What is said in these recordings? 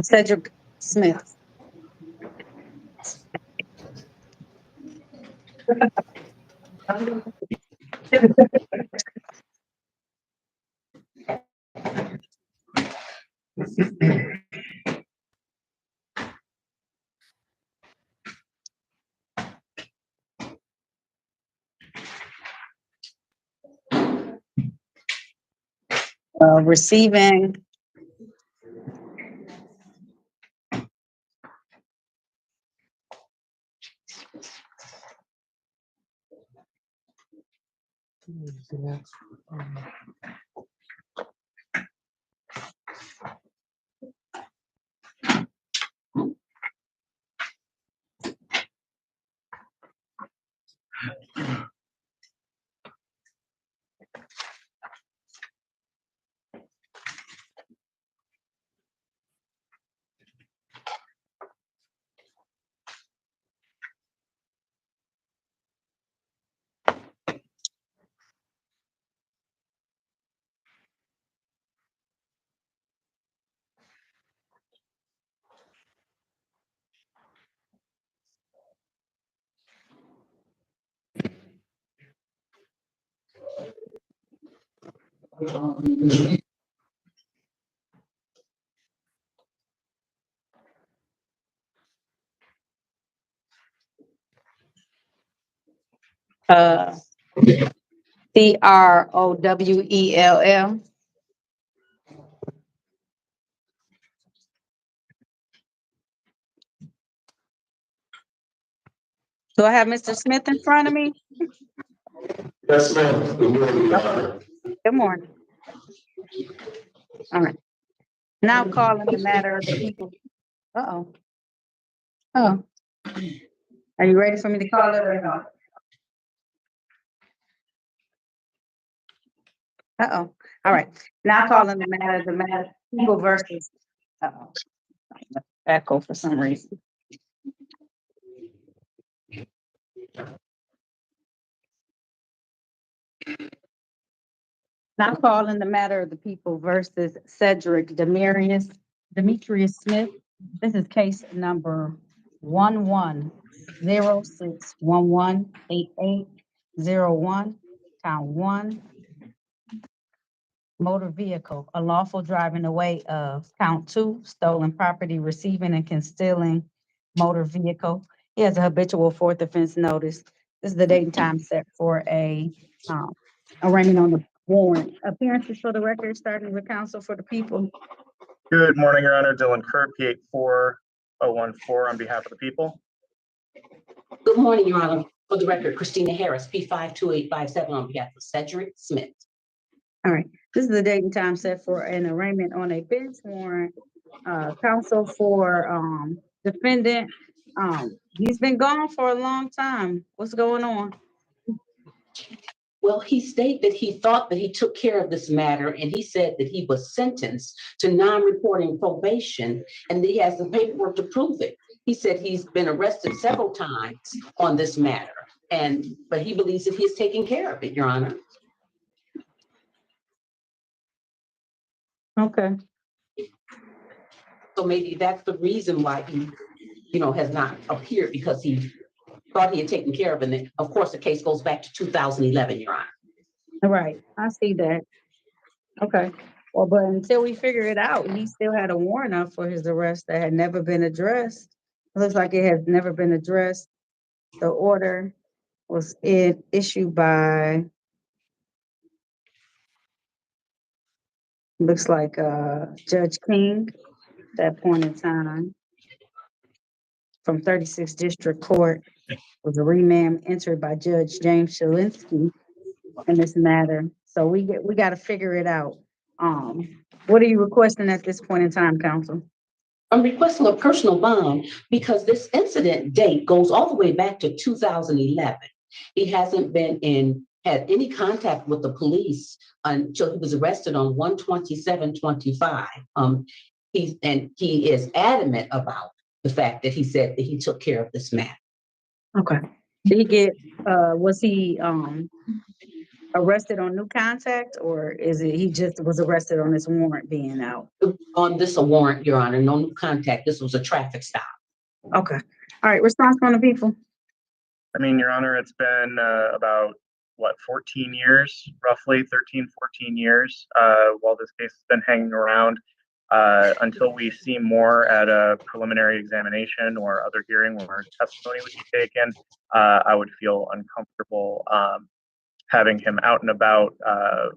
Cedric Smith. Receiving. Uh, Crowell. Do I have Mr. Smith in front of me? Yes, ma'am. Good morning, Your Honor. Good morning. All right. Now calling the matter of the people. Uh-oh. Oh. Are you ready for me to call it or no? Uh-oh. All right. Now calling the matter people versus. Uh-oh. Echo for some reason. Now calling the matter of the people versus Cedric Demetrius Smith. This is case number 1106118801. Count one. Motor vehicle, unlawful driving away of. Count two, stolen property, receiving and concealing motor vehicle. He has a habitual fourth offense notice. This is the date and time set for a arraignment on the warrant. Appearances for the record, starting with counsel for the people. Good morning, Your Honor. Dylan Kerr, P84014 on behalf of the people. Good morning, Your Honor. For the record, Christina Harris, P52857 on behalf of Cedric Smith. All right, this is the date and time set for an arraignment on a bench warrant. Counsel for defendant. He's been gone for a long time. What's going on? Well, he stated that he thought that he took care of this matter, and he said that he was sentenced to non-reporting probation, and he has the paperwork to prove it. He said he's been arrested several times on this matter, but he believes that he's taking care of it, Your Honor. Okay. So maybe that's the reason why he, has not appeared, because he thought he had taken care of it. And of course, the case goes back to 2011, Your Honor. All right, I see that. Okay. Well, but until we figure it out, he still had a warrant out for his arrest that had never been addressed. It looks like it has never been addressed. The order was issued by, looks like Judge King at that point in time from 36th District Court. Was a remand entered by Judge James Shalinsky in this matter. So we got to figure it out. What are you requesting at this point in time, counsel? I'm requesting a personal bond because this incident date goes all the way back to 2011. He hasn't had any contact with the police until he was arrested on 1/27/25. He is adamant about the fact that he said that he took care of this matter. Okay. Did he get, was he arrested on new contact, or is it he just was arrested on this warrant being out? On this, a warrant, Your Honor, no new contact. This was a traffic stop. Okay. All right, response from the people. I mean, Your Honor, it's been about, what, 14 years, roughly 13, 14 years, while this case has been hanging around. Until we see more at a preliminary examination or other hearing where testimony would be taken, I would feel uncomfortable having him out and about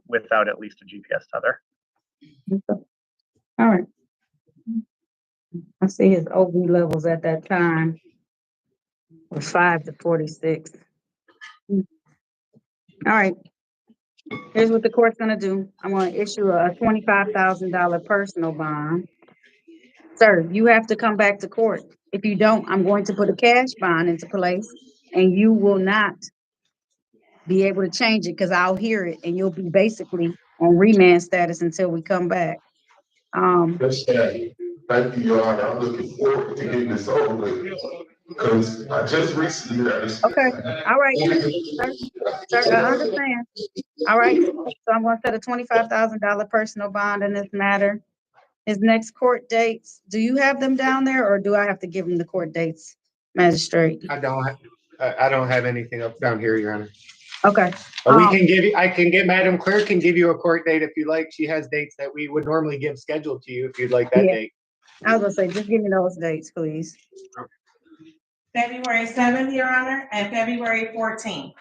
without at least a GPS tether. All right. I see his OB levels at that time were 5 to 46. All right. Here's what the court's gonna do. I'm gonna issue a $25,000 personal bond. Sir, you have to come back to court. If you don't, I'm going to put a cash bond into place and you will not be able to change it because I'll hear it and you'll be basically on remand status until we come back. Yes, sir. Thank you, Your Honor. I'm looking forward to getting this over with. Because I just recently got this. Okay, all right, sir, I understand. All right, so I'm gonna set a $25,000 personal bond in this matter. His next court dates, do you have them down there or do I have to give him the court dates, magistrate? I don't have anything up down here, Your Honor. Okay, We can give you, I can get Madam Clerk can give you a court date if you like. She has dates that we would normally give scheduled to you if you'd like that Yeah. date. I was gonna say, just give me those dates, please. February 7th, Your Honor, and February 14th.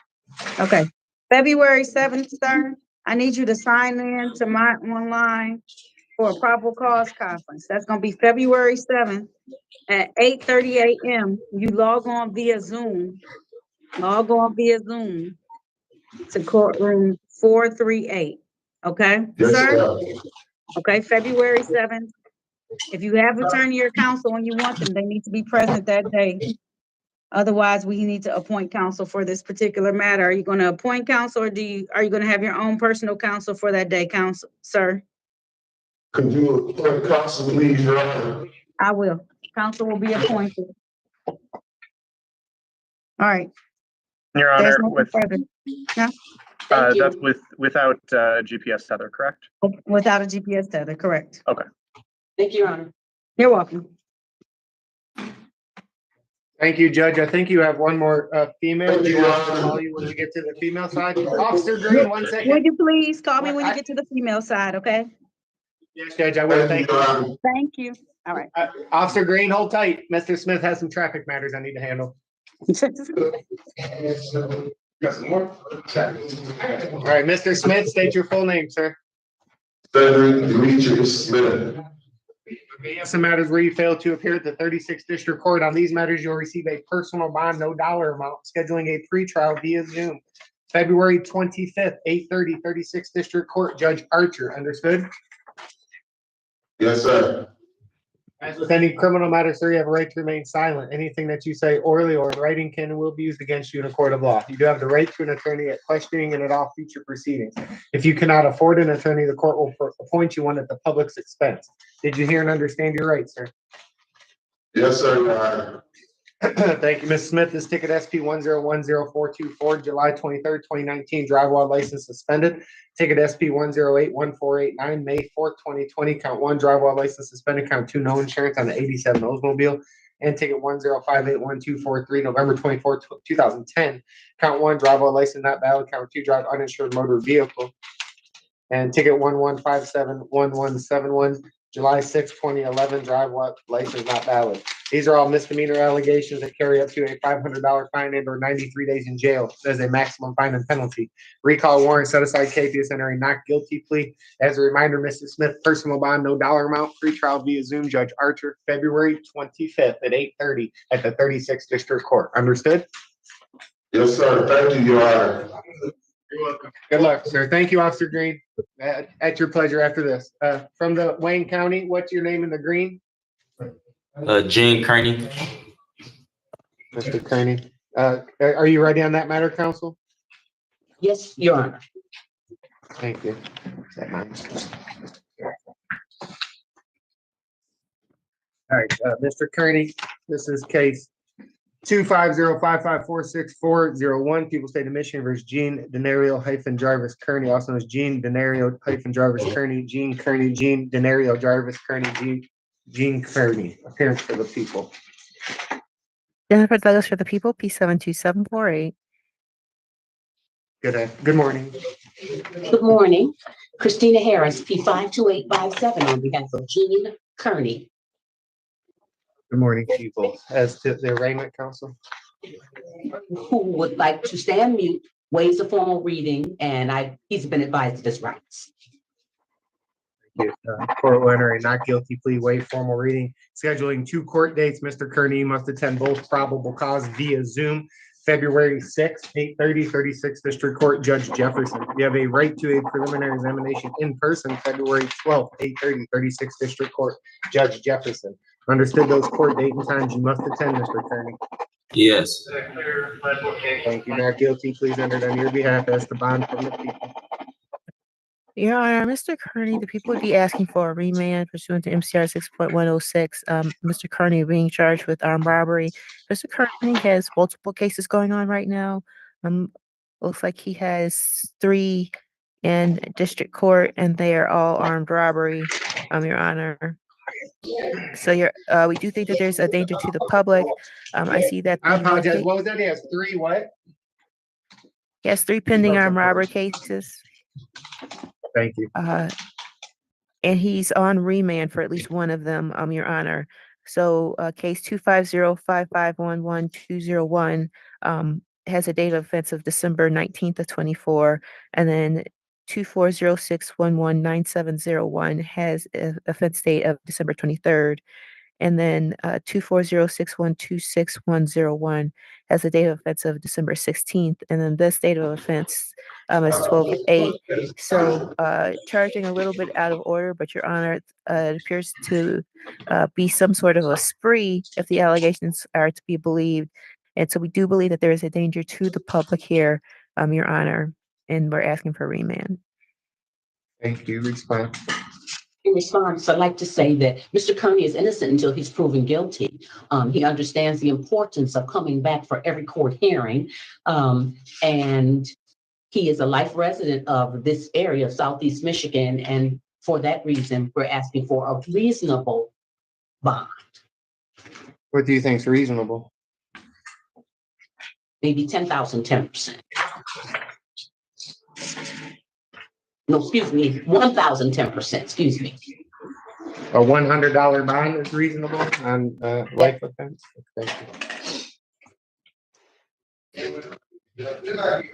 Okay, February 7th, sir, I need you to sign in to my online for a probable cause conference. That's gonna be February 7th at 8:30 a.m. You log on via Zoom. Log on via Zoom to courtroom 438, okay, Yes, sir? sir. Okay, February 7th. If you have attorney or counsel and you want them, they need to be present that day. Otherwise, we need to appoint counsel for this particular matter. Are you gonna appoint counsel or are you gonna have your own personal counsel for that day, counsel, sir? Could you appoint counsel, please, Your Honor? I will. Counsel will be appointed. All right. Your There's Honor, nothing further. No, Thank you. that's without GPS tether, correct? without a GPS tether, correct. Thank you, Your Honor. You're welcome. Thank you, Judge. I think you have one more female. Thank Do you, you Your want me to Honor. call you when we get to the female side? Officer Green, 1 Would second. you please call me when you get to the female side, okay? Yes, Judge, I will. Thank Thank you, Your you. Honor. Thank you. All right. Officer Green, hold tight. Mr. Smith has some traffic matters I need to handle. Got some more? All right, Mr. Smith, state your full name, sir. Cedric Demetrius Smith. We have some matters where you failed to appear at the 36th District Court. On these matters, you'll receive a personal bond, no dollar amount, scheduling a pretrial via Zoom. February 25th, 8:30, 36th District Court, Judge Archer, understood? Yes, sir. As with any criminal matter, sir, you have a right to remain silent. Anything that you say orally or in writing can and will be used against you in a court of law. You do have the right to an attorney at questioning and at all future proceedings. If you cannot afford an attorney, the court will appoint you one at the public's expense. Did you hear and understand your rights, sir? Yes, sir, Your Honor. Thank you, Ms. Smith. This ticket SP 1010424, July 23rd, 2019, drive while license suspended. Ticket SP 1081489, May 4th, 2020, count 1, drive while license suspended, count 2, no insurance on the 87 Oldsmobile. And ticket 1058123, November 24th, 2010, count 1, drive while license not valid, count 2, drive uninsured motor vehicle. And ticket 11571171, July 6, 2011, drive while license not valid. These are all misdemeanor allegations that carry up to a $500 fine and or 93 days in jail as a maximum fine and penalty. Recall warrant, set aside case, enter a not guilty plea. As a reminder, Mr. Smith, personal bond, no dollar amount, pretrial via Zoom, Judge Archer, February 25th at 8:30 at the 36th District Court. Understood? Yes, sir. Thank you, Your Honor. You're welcome. Good luck, sir. Thank you, Officer Green. At your pleasure after this. From the Wayne County, what's your name in the green? Gene Kearney. Mr. Kearney. Are you ready on that matter, counsel? Yes, Your Honor. Thank you. Is that mine? All right, Mr. Kearney, this is case 250554640 People State of Michigan versus Gene Denario Jarvis Kearney, also known as Gene Denario Jarvis Kearney, Gene Kearney, Gene Denario Jarvis Kearney, Gene Kearney. Appearance for the people. Jennifer Douglas for the people, P72748. Good morning. Good morning. Christina Harris, P52857 on behalf of Gene Kearney. Good morning, people. As to the arraignment counsel. Who would like to stand mute, waives the formal reading, and he's been advised of his rights. Court will enter a not guilty plea, waive formal reading, scheduling 2 court dates. Mr. Kearney must attend both probable cause via Zoom. February 6th, 8:30, 36th District Court, Judge Jefferson. You have a right to a preliminary examination in person, February 12th, 8:30, 36th District Court, Judge Jefferson. Understood those court date and times you must attend, Mr. Kearney. Yes. Thank you. Not guilty, please entered on your behalf as the bond from the people. Your Honor, Mr. Kearney, the people would be asking for a remand pursuant to MCR 6.106. Mr. Kearney being charged with armed robbery. Mr. Kearney has multiple cases going on right now. Looks like he has 3 in district court, and they are all armed robbery, Your Honor. So we do think that there's a danger to the public. I see that. I apologize. What was that? He has 3 what? He has 3 pending armed robbery cases. Thank you. And he's on remand for at least one of them, Your Honor. So case 2505511-201 has a date of offense of December 19th of 24, and then 240611970 has an offense date of December 23rd. And then 240612601 has a date of offense of December 16th. And then this date of offense is 12/8. So charging a little bit out of order, but Your Honor, it appears to be some sort of a spree if the allegations are to be believed. And so we do believe that there is a danger to the public here, Your Honor, and we're asking for remand. Thank you. Respond. In response, I'd like to say that Mr. Kearney is innocent until he's proven guilty. He understands the importance of coming back for every court hearing. And he is a life resident of this area of Southeast Michigan. And for that reason, we're asking for a reasonable bond. What do you think is reasonable? Maybe 10,000, 10%. No, excuse me, 1,000, 10%, excuse me. A $100 bond is reasonable on life offense? Thank you. Thank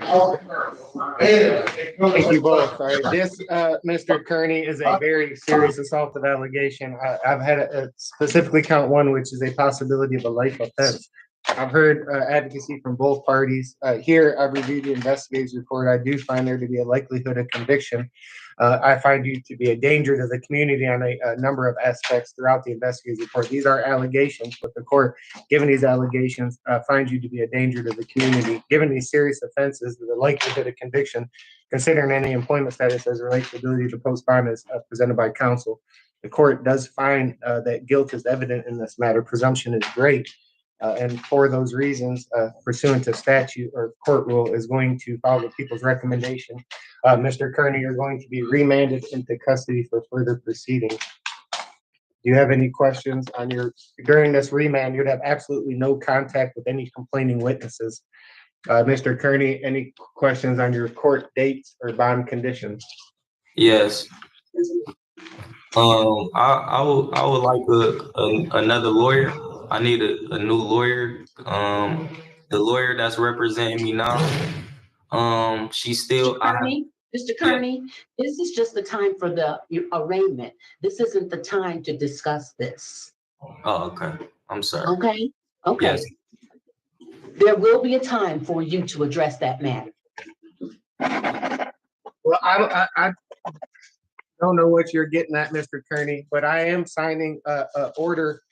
you both. All right. This, Mr. Kearney, is a very serious assaultive allegation. I've had a specifically count 1, which is a possibility of a life offense. I've heard advocacy from both parties. Here, I've reviewed the investigator's report. I do find there to be a likelihood of conviction. I find you to be a danger to the community on a number of aspects throughout the investigator's report. These are allegations, but the court, given these allegations, finds you to be a danger to the community. Given these serious offenses, the likelihood of conviction, considering any employment status as relates to ability to post bond is presented by counsel. The court does find that guilt is evident in this matter. Presumption is great. And for those reasons, pursuant to statute or court rule, is going to follow the people's recommendation. Mr. Kearney, you're going to be remanded into custody for further proceedings. Do you have any questions on during this remand? You'd have absolutely no contact with any complaining witnesses. Mr. Kearney, any questions on your court dates or bond conditions? Yes. I would like another lawyer. I need a new lawyer. The lawyer that's representing me now. She's still. Mr. Kearney, this is just the time for the arraignment. This isn't the time to discuss this. Oh, okay. I'm sorry. Okay. Okay. Yes. There will be a time for you to address that matter. Well, I don't know what you're getting at, Mr. Kearney, but I am signing a order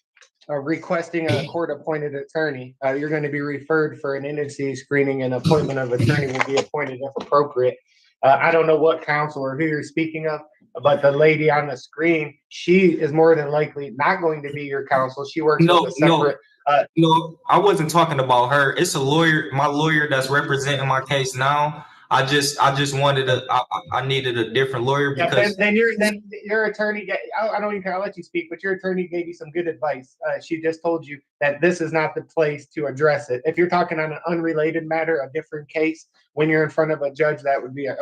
requesting a court-appointed attorney. You're going to be referred for an indigency screening, and appointment of attorney will be appointed if appropriate. I don't know what counsel or who you're speaking of, but the lady on the screen, she is more than likely not going to be your counsel. She works with a separate No, I wasn't talking about her. It's a lawyer, my lawyer that's representing my case now. I just wanted I needed a different lawyer Yeah, because then your attorney, I don't even care, I'll let you speak, but your attorney gave you some good advice. She just told you that this is not the place to address it. If you're talking on an unrelated matter, a different case, when you're in front of a judge, that would be a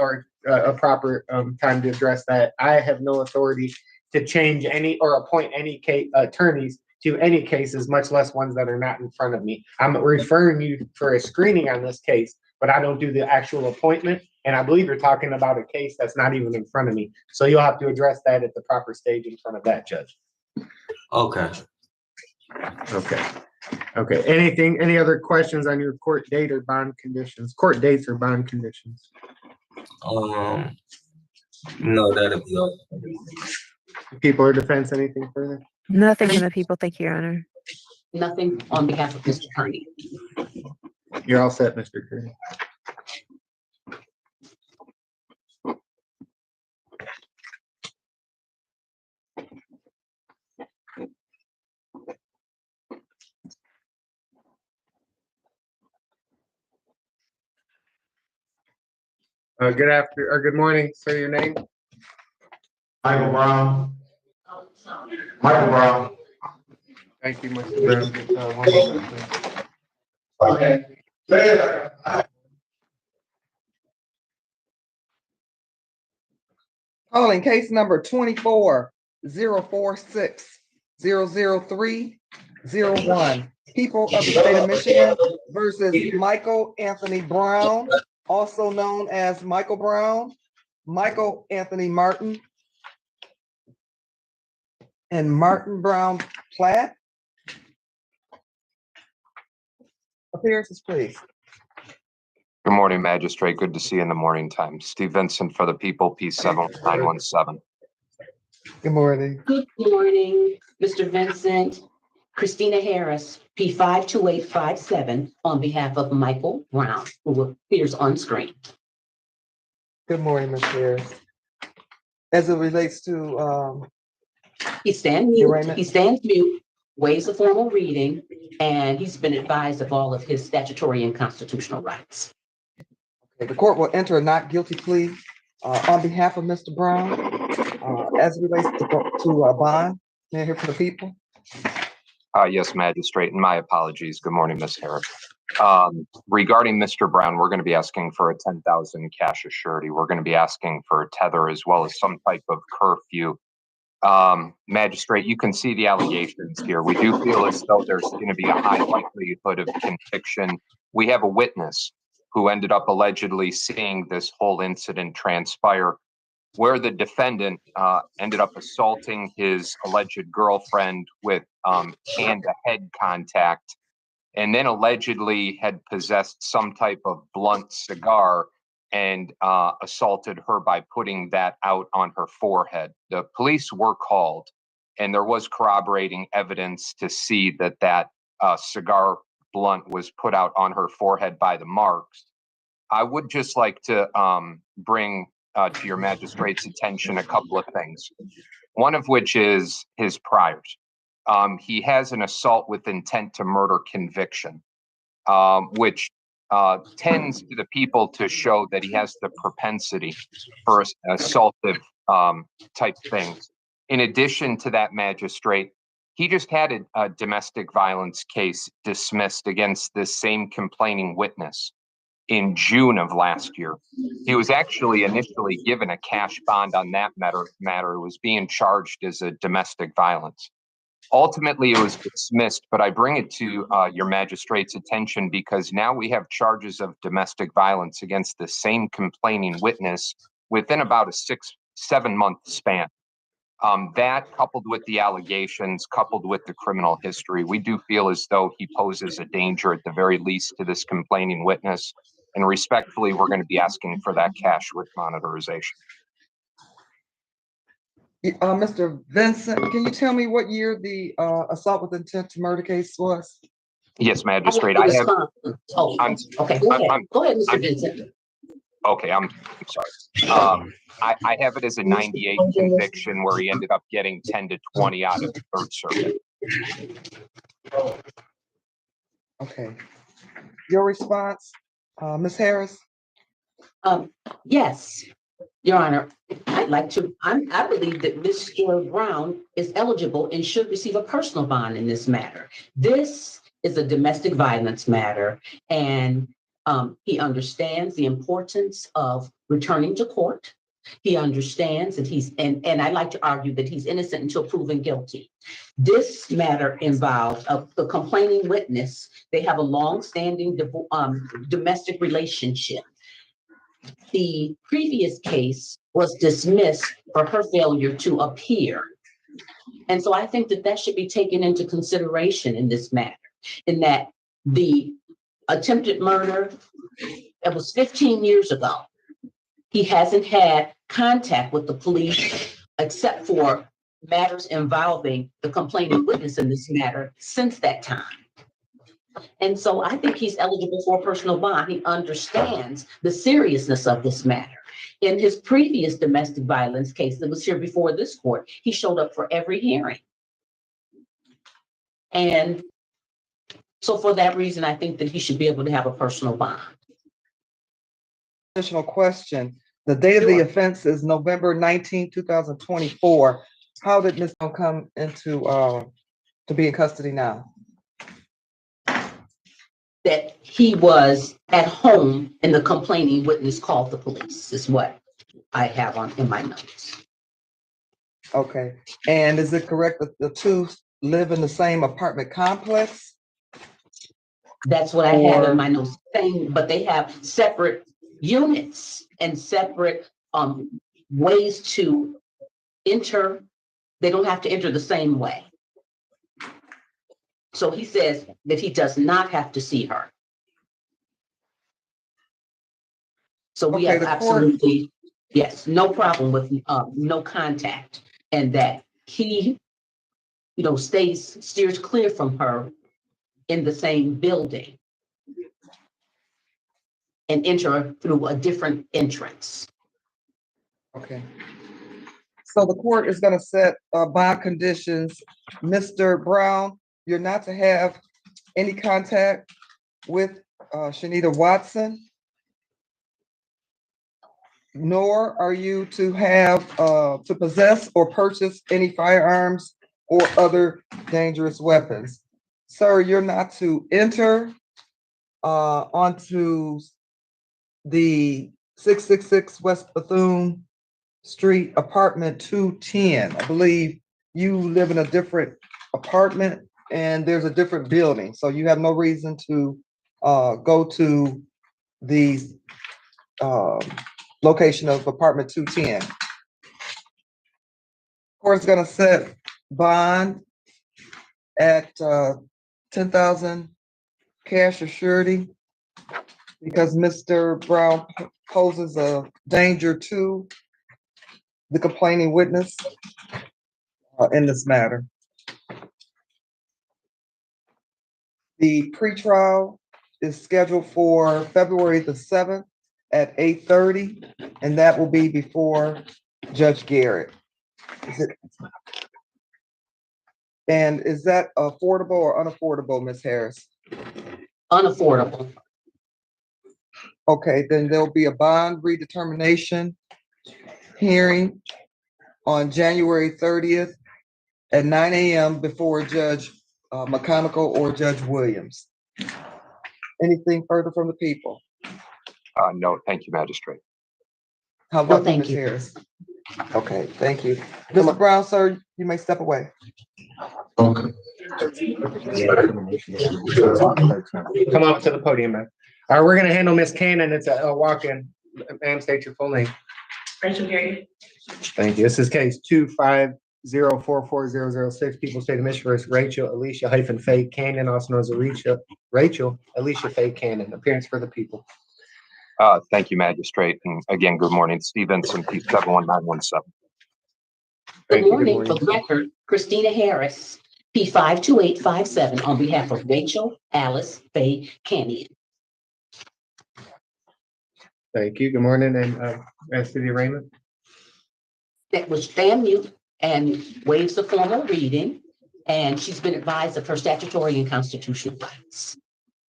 proper time to address that. I have no authority to change any or appoint any attorneys to any cases, much less ones that are not in front of me. I'm referring you for a screening on this case, but I don't do the actual appointment. And I believe you're talking about a case that's not even in front of me. So you'll have to address that at the proper stage in front of that judge. okay. Okay. Any other questions on your court date or bond conditions? Court dates or bond conditions? No, that'll be all. People or defense, anything further? Nothing from the people. Thank you, Your Honor. Nothing on behalf of Mr. Kearney. You're all set, Mr. Kearney. Good morning, sir, your name? Michael Brown. Michael Brown. Thank you, Mr. Brown. One moment, please. Okay. Calling case number 24-046-003-01. People of the state of Michigan versus Michael Anthony Brown, also known as Michael Brown, Michael Anthony Martin, and Martin Brown Platt. Appearances, please. Good morning, Magistrate. Good to see you in the morning time. Steve Vincent for the people, P7917. Good morning. Good morning, Mr. Vincent. Christina Harris, P52857, on behalf of Michael Brown, who appears on screen. Good morning, Ms. Harris. As it relates to He stands mute, waives a formal reading, and he's been advised of all of his statutory and constitutional rights. the court will enter a not guilty plea on behalf of Mr. Brown as it relates to bond. May I hear from the people? Yes, Magistrate, and my apologies. Good morning, Ms. Harris. Regarding Mr. Brown, we're going to be asking for a $10,000 cash surety. We're going to be asking for a tether as well as some type of curfew. Magistrate, you can see the allegations here. We do feel as though there's going to be a high likelihood of conviction. We have a witness who ended up allegedly seeing this whole incident transpire, where the defendant ended up assaulting his alleged girlfriend with hand-to-head contact, and then allegedly had possessed some type of blunt cigar and assaulted her by putting that out on her forehead. The police were called, and there was corroborating evidence to see that that cigar blunt was put out on her forehead by the marks. I would just like to bring to your magistrate's attention a couple of things. One of which is his priors. He has an assault with intent to murder conviction, which tends to the people to show that he has the propensity for assaultive type things. In addition to that, magistrate, he just had a domestic violence case dismissed against this same complaining witness in June of last year. He was actually initially given a cash bond on that matter. It was being charged as a domestic violence. Ultimately, it was dismissed, but I bring it to your magistrate's attention because now we have charges of domestic violence against the same complaining witness within about a 6-7 month span. That coupled with the allegations, coupled with the criminal history, we do feel as though he poses a danger at the very least to this complaining witness. And respectfully, we're going to be asking for that cash with monitorization. Mr. Vincent, can you tell me what year the assault with intent to murder case was? Yes, magistrate. I have. Go ahead, Mr. Vincent. Okay, I'm sorry. I have it as a 98 conviction where he ended up getting 10 to 20 out of the Third Circuit. Okay. Your response, Ms. Harris? Yes, Your Honor, I believe that Mr. Brown is eligible and should receive a personal bond in this matter. This is a domestic violence matter, and he understands the importance of returning to court. He understands that and I like to argue that he's innocent until proven guilty. This matter involves the complaining witness. They have a long-standing domestic relationship. The previous case was dismissed for her failure to appear. And so I think that that should be taken into consideration in this matter, in that the attempted murder, it was 15 years ago. He hasn't had contact with the police except for matters involving the complaining witness in this matter since that time. And so I think he's eligible for a personal bond. He understands the seriousness of this matter. In his previous domestic violence case that was here before this court, he showed up for every hearing. And so for that reason, I think that he should be able to have a personal bond. Additional question. The date of the Sure. offense is November 19, 2024. How did Ms. Brown come into to be in custody now? That he was at home and the complaining witness called the police is what I have in my notes. Okay. And is it correct that the two live in the same apartment complex? That's what I have Or- in my notes, but they have separate units and separate ways to enter. They don't have to enter the same way. So he says that he does not have to see her. So we Okay, have the court- absolutely, yes, no problem with no contact, and that he, steers clear from her in the same building and enter through a different entrance. Okay. So the court is gonna set bond conditions. Mr. Brown, you're not to have any contact with Shanita Watson, nor are you to have to possess or purchase any firearms or other dangerous weapons. Sir, you're not to enter onto the 666 West Bethune Street, apartment 210. I believe you live in a different apartment and there's a different building, so you have no reason to go to the location of apartment 210. Court's gonna set bond at 10,000 cash or surety because Mr. Brown poses a danger to the complaining witness in this matter. The pretrial is scheduled for February the 7th at 8:30, and that will be before Judge Garrett. Is that affordable or unaffordable, Ms. Harris? Unaffordable. Okay, then there'll be a bond redetermination hearing on January 30th at 9 a.m. before Judge McConicle or Judge Williams. Anything further from the people? No, thank you, Magistrate. How about you, thank Ms. you. Harris? Okay, thank you. Mr. Brown, sir, you may step away. Okay. Come up to the podium, man. All right, we're gonna handle Miss Cannon. It's a walk-in. Ma'am, state your full name. Rachel Gary. Thank you. This is case 250440006, People State of Michigan versus Rachel Alicia Faye Cannon, also known as Rachel Alicia Faye Cannon. Appearance for the people. Thank you, Magistrate. And again, good morning. Steve Vincent, P 71917. Good morning. For the record, Christina Harris, P 52857, on behalf of Rachel Alice Faye Canyon. Thank you. Good morning, and City Raymond. That was stand mute and waives the formal reading, and she's been advised of her statutory and constitutional rights.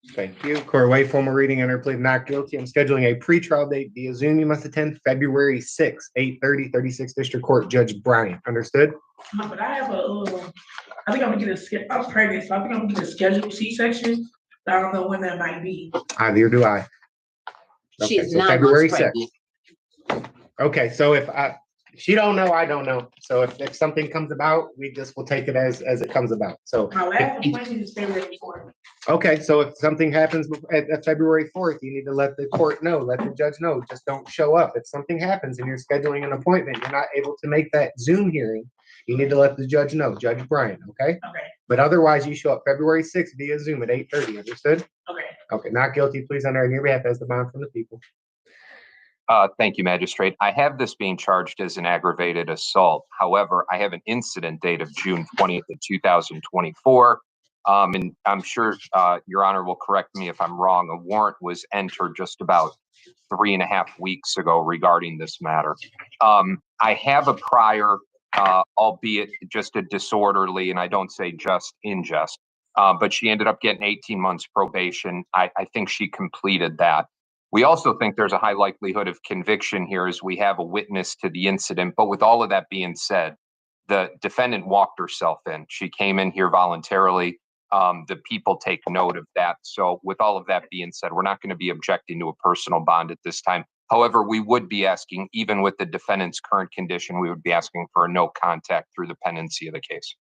Thank you. Court waive formal reading and plea of not guilty. I'm scheduling a pretrial date via Zoom. You must attend February 6th, 8:30, 36th District Court, Judge Bryant. Understood? But I have I think I'm gonna get I'm pregnant, so I think I'm gonna get a scheduled C-section. I don't know when that might be. Either do I. She Okay, is so 9 February months 6th. pregnant. Okay, so if she don't know, I don't know. So if something comes about, we just will take it as it comes about. So, My last appointment is February 4th. okay, so if something happens at February 4th, you need to let the court know, let the judge know, just don't show up. If something happens and you're scheduling an appointment, you're not able to make that Zoom hearing, you need to let the judge know, Judge Bryant, okay? Okay, But otherwise, you show up February 6th via Zoom at 8:30, understood? okay. Okay, not guilty, please enter on your behalf as the bond from the people. Thank you, Magistrate. I have this being charged as an aggravated assault. However, I have an incident date of June 20th of 2024. And I'm sure Your Honor will correct me if I'm wrong. A warrant was entered just about 3.5 weeks ago regarding this matter. I have a prior, albeit just a disorderly, and I don't say just in jest, but she ended up getting 18 months probation. I think she completed that. We also think there's a high likelihood of conviction here as we have a witness to the incident. But with all of that being said, the defendant walked herself in. She came in here voluntarily. The people take note of that. So with all of that being said, we're not going to be objecting to a personal bond at this time. However, we would be asking, even with the defendant's current condition, we would be asking for a no contact through the pendency of the case.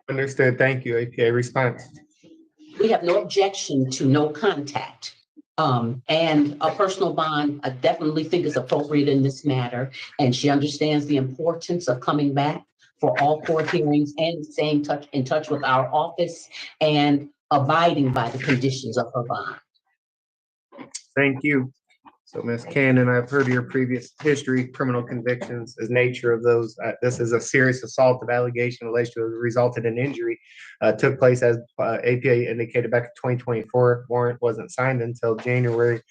Understood. Thank you. APA response. We have no objection to no contact. And a personal bond, I definitely think is appropriate in this matter. And she understands the importance of coming back for all court hearings and staying in touch with our office and abiding by the conditions of her bond. Thank you. So Ms. Cannon, I've heard your previous history, criminal convictions, as nature of those. This is a serious assault of allegation alleged to have resulted in injury. Took place as APA indicated back in 2024. Warrant wasn't signed until January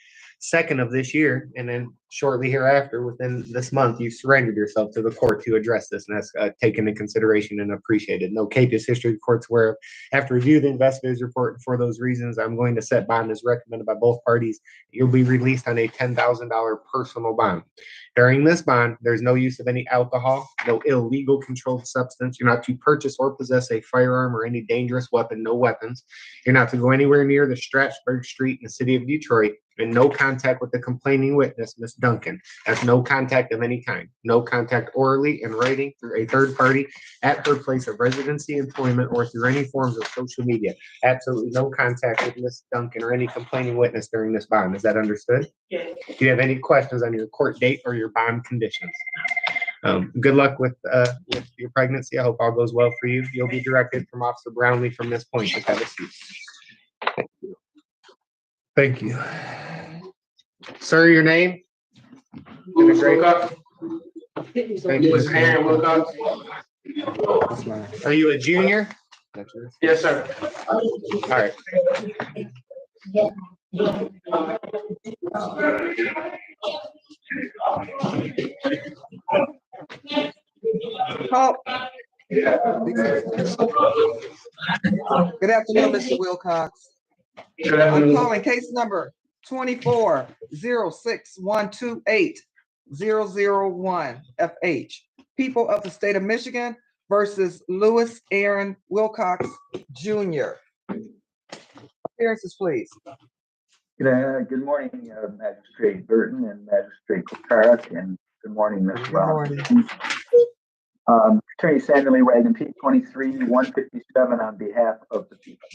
2nd of this year. And then shortly hereafter, within this month, you surrendered yourself to the court to address this, and that's taken into consideration and appreciated. No capious history the court's aware of. After review the investigator's report, and for those reasons, I'm going to set bond as recommended by both parties. You'll be released on a $10,000 personal bond. During this bond, there's no use of any alcohol, no illegal controlled substance. You're not to purchase or possess a firearm or any dangerous weapon, no weapons. You're not to go anywhere near the Strasburg Street in the city of Detroit, and no contact with the complaining witness, Ms. Duncan. That's no contact of any kind. No contact orally in writing through a third party at her place of residency, employment, or through any forms of social media. Absolutely no contact with Ms. Duncan or any complaining witness during this bond. Is that understood? Yeah. Do you have any questions on your court date or your bond conditions? Good luck with your pregnancy. I hope all goes well for you. You'll be directed from Officer Brownlee from this point. Just have a seat. Thank you. Sir, your name? Louis Wilcox. Thank Thank you. Aaron Wilcox. Are you a junior? Yes, sir. All right. Call. Good afternoon, Mr. Wilcox. I'm calling case number 24-06-128-001 FH. People of the state of Michigan versus Louis Aaron Wilcox Jr. Appearances, please. Good morning, Magistrate Burton and Magistrate Clark, and good morning, Ms. Brown. Attorney Samuel E. Wagon, P23-157 on behalf of the people.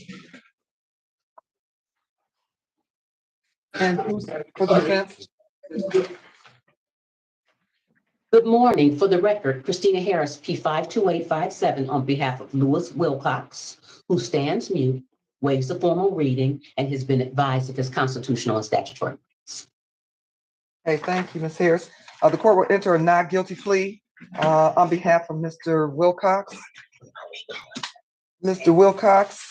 And who's for the defense? Good morning. For the record, Christina Harris, P52857 on behalf of Louis Wilcox, who stands mute, waives the formal reading, and has been advised of his constitutional and statutory rights. Hey, thank you, Ms. Harris. The court will enter a not guilty plea on behalf of Mr. Wilcox. Mr. Wilcox.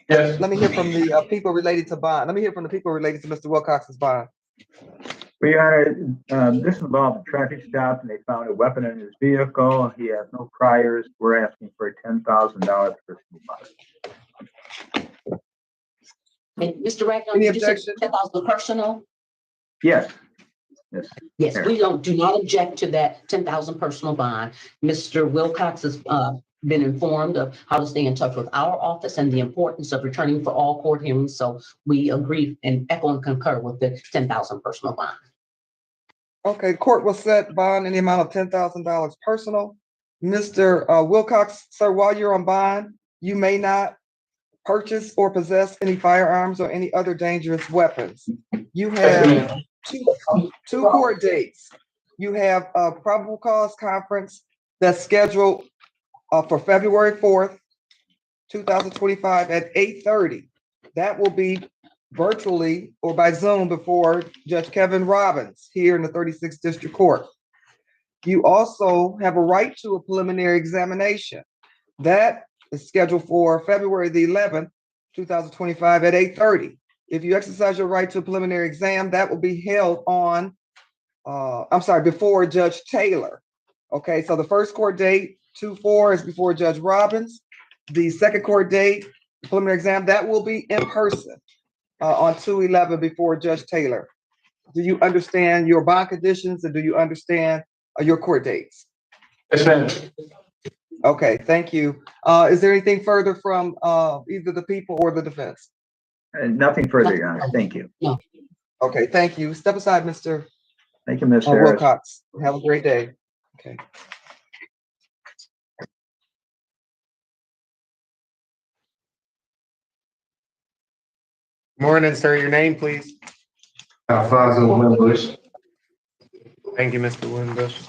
Yes. Let me hear from the people related to bond. Let me hear from the people related to Mr. Wilcox's bond. Well, Your Honor, this involved a traffic stop and they found a weapon in his vehicle. He has no priors. We're asking for a $10,000 personal bond. And Mr. Ragnar, Any did you say objection? 10,000 personal? Yes. Yes. Yes, we do not object to that 10,000 personal bond. Mr. Wilcox has been informed of how to stay in touch with our office and the importance of returning for all court hearings. So we agree and echo and concur with the 10,000 personal bond. Okay, court will set bond in the amount of $10,000 personal. Mr. Wilcox, sir, while you're on bond, you may not purchase or possess any firearms or any other dangerous weapons. You have two court dates. You have a probable cause conference that's scheduled for February 4th, 2025 at 8:30. That will be virtually or by Zoom before Judge Kevin Robbins here in the 36th District Court. You also have a right to a preliminary examination. That is scheduled for February the 11th, 2025 at 8:30. If you exercise your right to a preliminary exam, that will be held on, before Judge Taylor. Okay, so the first court date, 2/4, is before Judge Robbins. The second court date, preliminary exam, that will be in person on 2/11 before Judge Taylor. Do you understand your bond conditions and do you understand your court dates? Yes, ma'am. Okay, thank you. Is there anything further from either the people or the defense? Nothing further, Your Honor. Thank you. No. Okay, thank you. Step aside, Mr. Thank you, Ms. Harris. Wilcox. Have a great day. Okay. Morning, sir. Your name, please. Alfonso Winbush. Thank you, Mr. Winbush.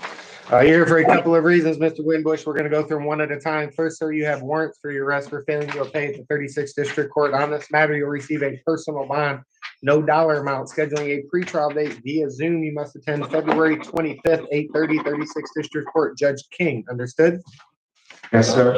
Here for a couple of reasons, Mr. Winbush. We're going to go through them one at a time. First, sir, you have warrants for your arrest for failing to pay at the 36th District Court. On this matter, you'll receive a personal bond, no dollar amount. Scheduling a pretrial date via Zoom. You must attend February 25th, 8:30, 36th District Court. Judge King, understood? Yes, sir.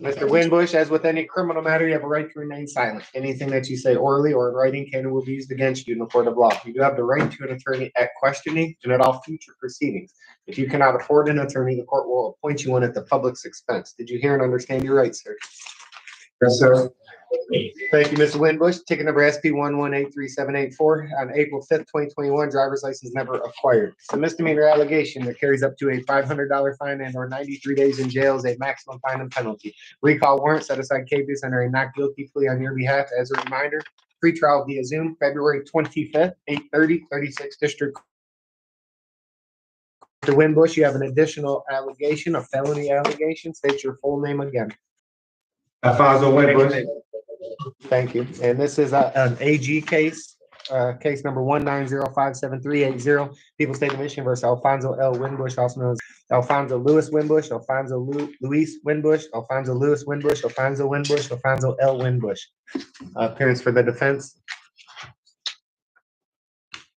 Mr. Winbush, as with any criminal matter, you have a right to remain silent. Anything that you say orally or in writing can and will be used against you in the court of law. You do have the right to an attorney at questioning and at all future proceedings. If you cannot afford an attorney, the court will appoint you one at the public's expense. Did you hear and understand your rights, sir? Yes, sir. Thank you, Mr. Winbush. Ticket number SP 1183784 on April 5th, 2021, driver's license never acquired. It's a misdemeanor allegation that carries up to a $500 fine and or 93 days in jail as a maximum fine and penalty. Recall warrant, set aside cases under a not guilty plea on your behalf. As a reminder, pretrial via Zoom, February 25th, 8:30, 36th District. Mr. Winbush, you have an additional allegation, a felony allegation. State your full name again. Alfonso Winbush. Thank you. And this is an AG case, case number 190573880. People's State of Michigan versus Alfonso L. Winbush, also known as Alfonso Lewis Winbush, Alfonso Luis Winbush, Alfonso Lewis Winbush, Alfonso Winbush, Alfonso L. Winbush. Appearance for the defense.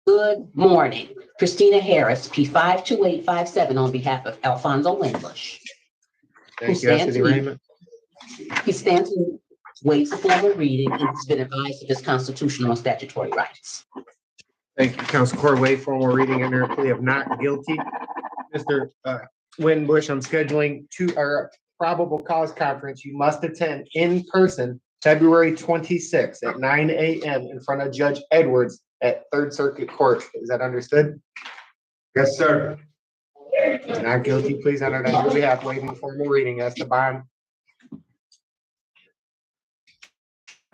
Good morning. Christina Harris, P52857 on behalf of Alfonso Winbush. Thank you. As to the arraignment. He stands and waits for formal reading and has been advised of his constitutional and statutory rights. Thank you, Counsel Court. Wait formal reading under a plea of not guilty. Mr. Winbush, I'm scheduling our probable cause conference. You must attend in person February 26th at 9 a.m. in front of Judge Edwards at Third Circuit Court. Is that understood? Yes, sir. Not guilty, please enter on your behalf, waiving formal reading as to bond.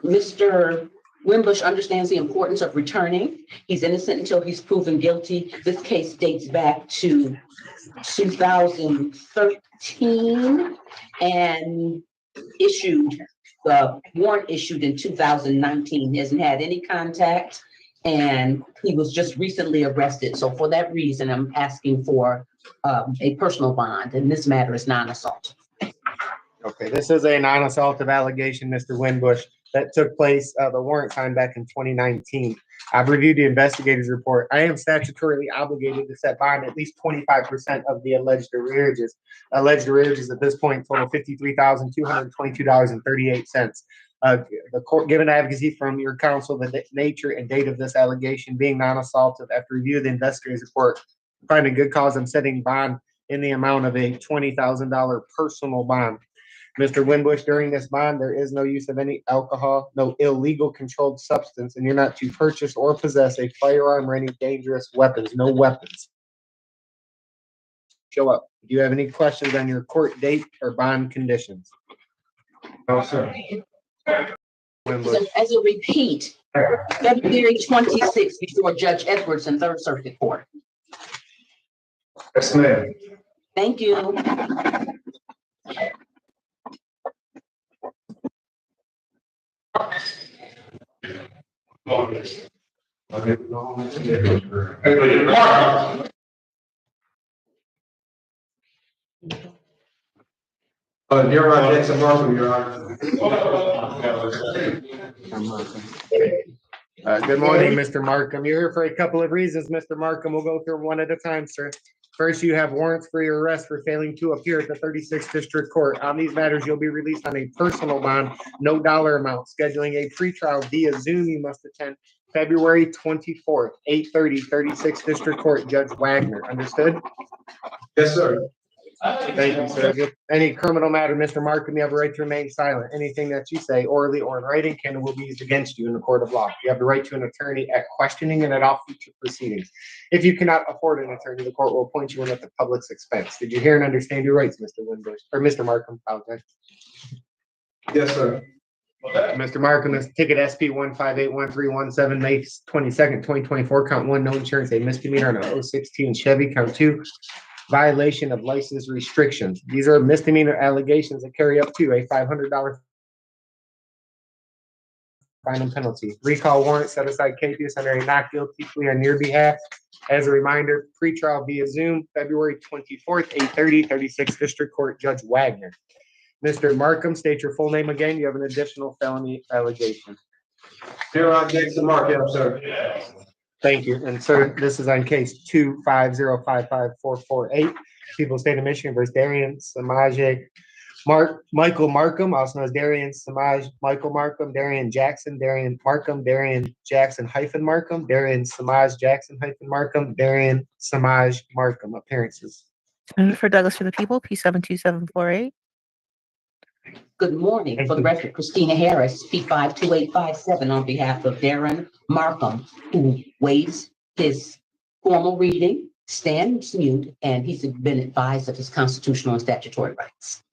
Mr. Winbush understands the importance of returning. He's innocent until he's proven guilty. This case dates back to 2013 and the warrant issued in 2019. He hasn't had any contact and he was just recently arrested. So for that reason, I'm asking for a personal bond, and this matter is non-assault. Okay, this is a non-assaultive allegation, Mr. Winbush, that took place, the warrant signed back in 2019. I've reviewed the investigator's report. I am statutorily obligated to set bond at least 25% of the alleged arrearages. Alleged arrearages at this point total $53,222.38. The court given advocacy from your counsel, the nature and date of this allegation being non-assaultive after review of the investigator's report, finding good cause, I'm setting bond in the amount of a $20,000 personal bond. Mr. Winbush, during this bond, there is no use of any alcohol, no illegal controlled substance, and you're not to purchase or possess a firearm or any dangerous weapons, no weapons. Show up. Do you have any questions on your court date or bond conditions? No, sir. Winbush. As a repeat, February 26th before Judge Edwards in Third Circuit Court. Yes, ma'am. Thank you. Your Honor, Jackson Markham, Your Honor. Good morning, Mr. Markham. You're here for a couple of reasons, Mr. Markham. We'll go through them one at a time, sir. First, you have warrants for your arrest for failing to appear at the 36th District Court. On these matters, you'll be released on a personal bond, no dollar amount. Scheduling a pretrial via Zoom, you must attend February 24th, 8:30, 36th District Court, Judge Wagner. Understood? Yes, sir. Thank you, sir. Any criminal matter, Mr. Markham, you have a right to remain silent. Anything that you say orally or in writing can and will be used against you in the court of law. You have the right to an attorney at questioning and at all future proceedings. If you cannot afford an attorney, the court will appoint you one at the public's expense. Did you hear and understand your rights, Mr. Winbush, or Mr. Markham? Apologize. Yes, sir. Mr. Markham, this ticket SP 1581317, May 22nd, 2024, count 1, no insurance, a misdemeanor on a 016 Chevy, count 2. Violation of license restrictions. These are misdemeanor allegations that carry up to a $500 fine and penalty. Recall warrant, set aside cases under a not guilty plea on your behalf. As a reminder, pretrial via Zoom, February 24th, 8:30, 36th District Court, Judge Wagner. Mr. Markham, state your full name again. You have an additional felony allegation. Your Honor, Jackson Markham, sir. Thank you. And sir, this is on case 250554448, People State of Michigan versus Darian Samaje Michael Markham, also known as Darian Samaj Michael Markham, Darian Jackson, Darian Markham, Darian Jackson hyphen Markham, Darian Samaj Jackson hyphen Markham, Darian Samaj Markham. Appearances. Senator for Douglas for the People, P72748. Good morning. For the record, Christina Harris, P52857, on behalf of Darren Markham, who waives his formal reading, stands mute, and he's been advised of his constitutional and statutory rights.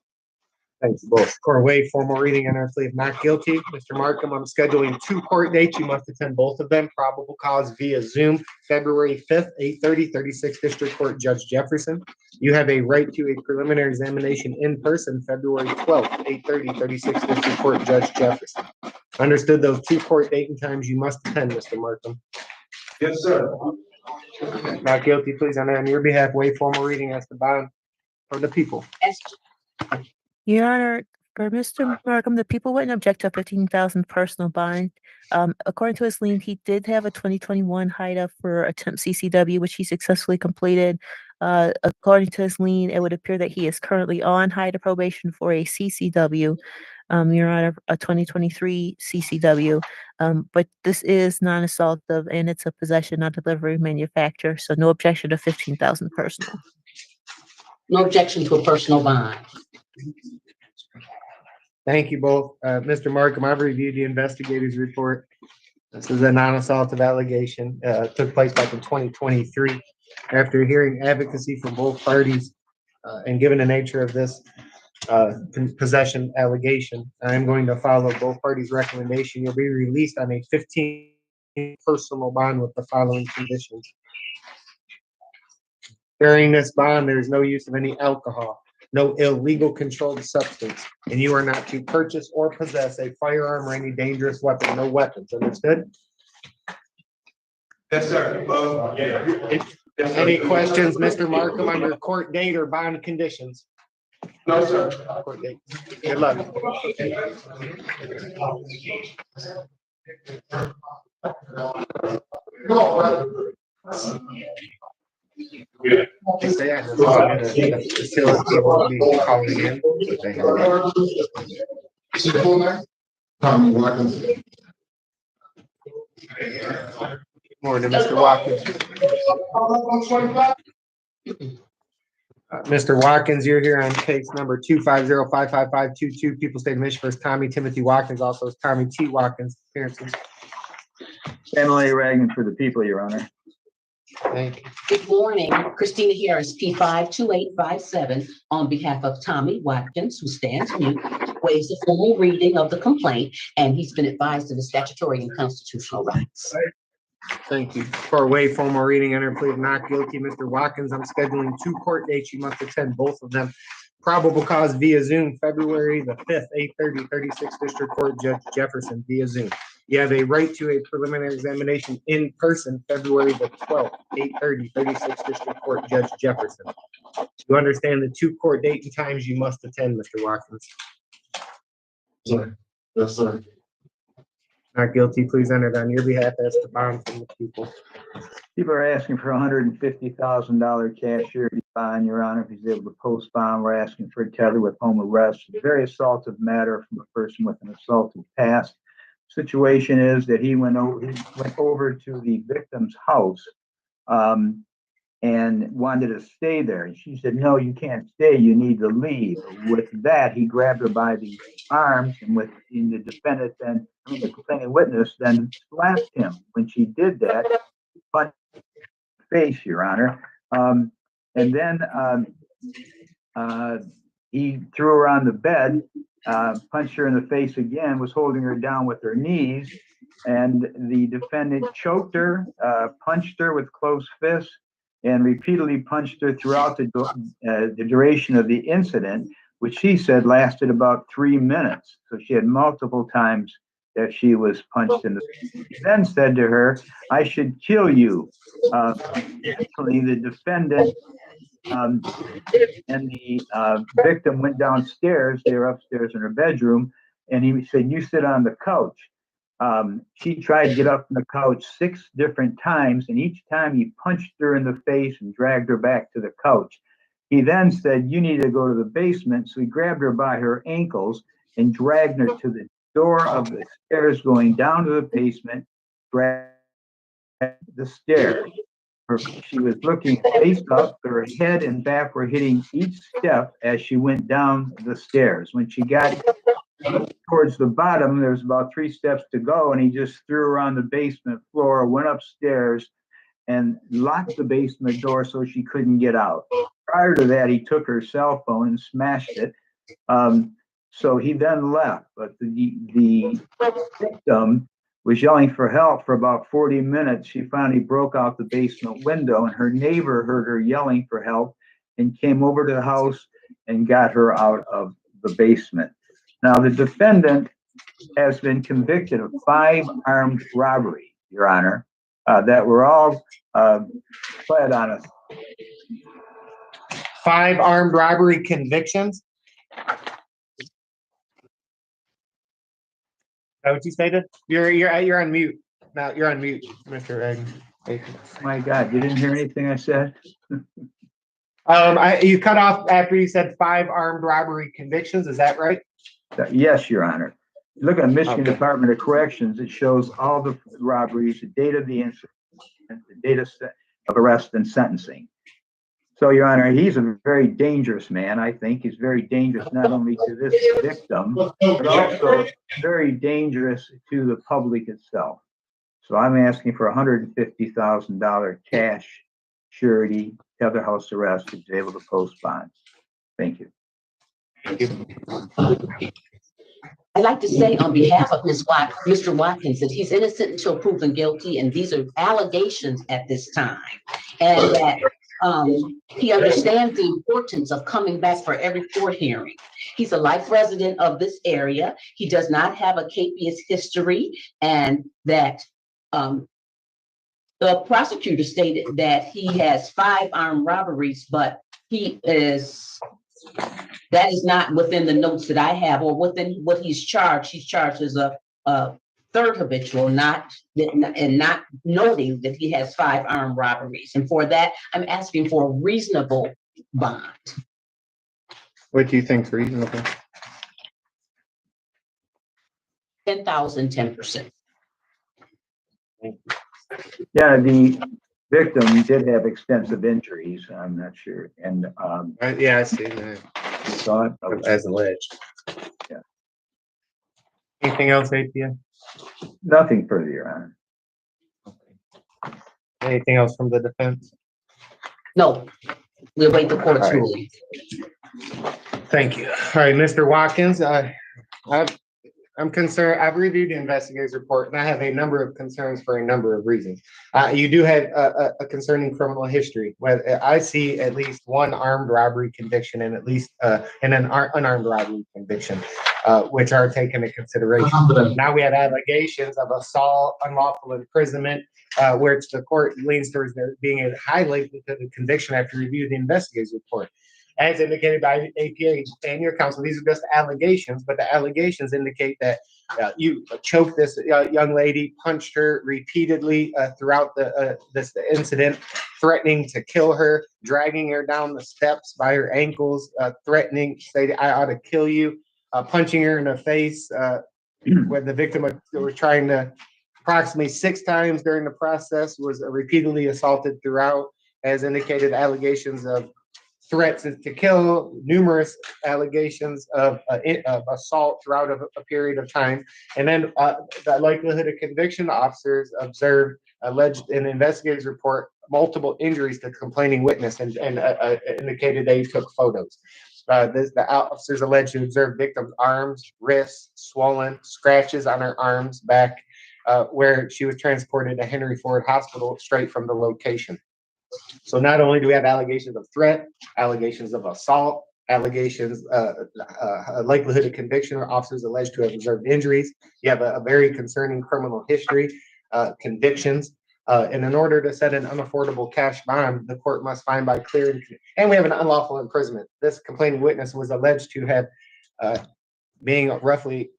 Thanks both. Court waive formal reading and our plea of not guilty. Mr. Markham, I'm scheduling 2 court dates. You must attend both of them. Probable cause via Zoom, February 5th, 8:30, 36th District Court, Judge Jefferson. You have a right to a preliminary examination in person, February 12th, 8:30, 36th District Court, Judge Jefferson. Understood those 2 court date and times you must attend, Mr. Markham. Yes, sir. Not guilty, please, on your behalf, waive formal reading as the bond for the people. Your Honor, for Mr. Markham, the people wouldn't object to a $15,000 personal bond. According to his lien, he did have a 2021 HIDA for attempt CCW, which he successfully completed. According to his lien, it would appear that he is currently on HIDA probation for a CCW, Your Honor, a 2023 CCW. But this is non-assaultive and it's a possession, not delivery, manufacture. So no objection to 15,000 personal. No objection to a personal bond. Thank you both. Mr. Markham, I've reviewed the investigator's report. This is a non-assaultive allegation. Took place back in 2023. After hearing advocacy from both parties and given the nature of this possession allegation, I am going to follow both parties' recommendation. You'll be released on a 15 personal bond with the following conditions. During this bond, there is no use of any alcohol, no illegal controlled substance, and you are not to purchase or possess a firearm or any dangerous weapon, no weapons. Understood? Yes, sir. Any questions, Mr. Markham, on your court date or bond conditions? No, sir. Court date. Good luck. They say I just wanted the facility will be calling in. Tommy Watkins. Morning, Mr. Watkins. Mr. Watkins, you're here on case number 250-55522, People State of Michigan versus Tommy Timothy Watkins, also as Tommy T. Watkins. Appearances. Emily Reagan for the people, Your Honor. Thank you. Good morning, Christina Harris, P52857, on behalf of Tommy Watkins, who stands mute, waives the formal reading of the complaint, and he's been advised of his statutory and constitutional rights. Thank you. For a waive formal reading, enter plea of not guilty, Mr. Watkins. I'm scheduling 2 court dates. You must attend both of them. Probable cause via Zoom, February the 5th, 8:30, 36th District Court, Judge Jefferson via Zoom. You have a right to a preliminary examination in person, February the 12th, 8:30, 36th District Court, Judge Jefferson. You understand the 2 court date and times you must attend, Mr. Watkins. Sorry. Yes, sir. Not guilty, please enter it on your behalf as the bond from the people. People are asking for $150,000 cash surety bond, Your Honor. If he's able to post bond, we're asking for a tether with home arrest. A very assaultive matter from a person with an assaultive past. Situation is that he went over to the victim's house and wanted to stay there. And she said, no, you can't stay. You need to leave. With that, he grabbed her by the arms, and the complaining witness then slapped him. When she did that, punched her in the face, Your Honor. And then he threw her on the bed, punched her in the face again, was holding her down with her knees, and the defendant choked her, punched her with closed fists, and repeatedly punched her throughout the duration of the incident, which she said lasted about 3 minutes. So she had multiple times that she was punched in the face. He then said to her, I should kill you. Actually, the defendant and the victim went downstairs. They were upstairs in her bedroom, and he said, you sit on the couch. She tried to get up from the couch 6 different times, and each time he punched her in the face and dragged her back to the couch. He then said, you need to go to the basement. So he grabbed her by her ankles and dragged her to the door of the stairs going down to the basement, dragged the stairs. She was looking face up, her head and back were hitting each step as she went down the stairs. When she got towards the bottom, there was about 3 steps to go, and he just threw her on the basement floor, went upstairs, and locked the basement door so she couldn't get out. Prior to that, he took her cell phone and smashed it. So he then left, but the victim was yelling for help for about 40 minutes. She finally broke out the basement window, and her neighbor heard her yelling for help and came over to the house and got her out of the basement. Now, the defendant has been convicted of 5 armed robberies, Your Honor, that were all pled on us. 5 armed robbery convictions? Is that what you stated? You're on mute. Now you're on mute, Mr. Egg. My God, you didn't hear anything I said? You cut off after you said 5 armed robbery convictions. Is that right? Yes, Your Honor. Look at Michigan Department of Corrections. It shows all the robberies, the date of the incident, the date of arrest and sentencing. So, Your Honor, he's a very dangerous man. I think he's very dangerous not only to this victim, but also very dangerous to the public itself. So I'm asking for $150,000 cash surety, tether house arrest to be able to post bond. Thank you. I'd like to say on behalf of Mr. Watkins that he's innocent until proven guilty, and these are allegations at this time. And that he understands the importance of coming back for every court hearing. He's a life resident of this area. He does not have a capious history, and that the prosecutor stated that he has 5 armed robberies, but that is not within the notes that I have or within what he's charged. He's charged as a 3rd habitual, not noting that he has 5 armed robberies. And for that, I'm asking for a reasonable bond. What do you think is reasonable? 10,000, 10%. Yeah, the victim did have extensive injuries. I'm not sure. And, Yeah, I see that. thought of- As alleged. Yeah. Anything else, APA? nothing further, Your Honor. Anything else from the defense? No, we await the court's All right. ruling. Thank you. All right, Mr. Watkins, I'm concerned, I've reviewed the investigator's report and I have a number of concerns for a number of reasons. You do have a concerning criminal history, where I see at least one armed robbery conviction and at least, and an unarmed robbery conviction, which are taken into consideration. Now we have allegations of assault, unlawful imprisonment, which the court leans towards there being a high likelihood of conviction after reviewing the investigator's report. As indicated by APA and your counsel, these are just allegations, but the allegations indicate that you choked this young lady, punched her repeatedly throughout this incident, threatening to kill her, dragging her down the steps by her ankles, threatening, say, I ought to kill you, punching her in the face, where the victim was trying to approximately 6 times during the process, was repeatedly assaulted throughout, as indicated, allegations of threats to kill, numerous allegations of assault throughout a period of time. And then the likelihood of conviction, officers observed, alleged in the investigator's report, multiple injuries to the complaining witness and indicated they took photos. The officers alleged to observe victim's arms, wrists, swollen, scratches on her arms, back, where she was transported to Henry Ford Hospital straight from the location. So not only do we have allegations of threat, allegations of assault, allegations, likelihood of conviction, or officers alleged to have observed injuries. You have a very concerning criminal history, convictions. And in order to set an unaffordable cash bond, the court must find by clear and we have an unlawful imprisonment. This complaining witness was alleged to have, being roughly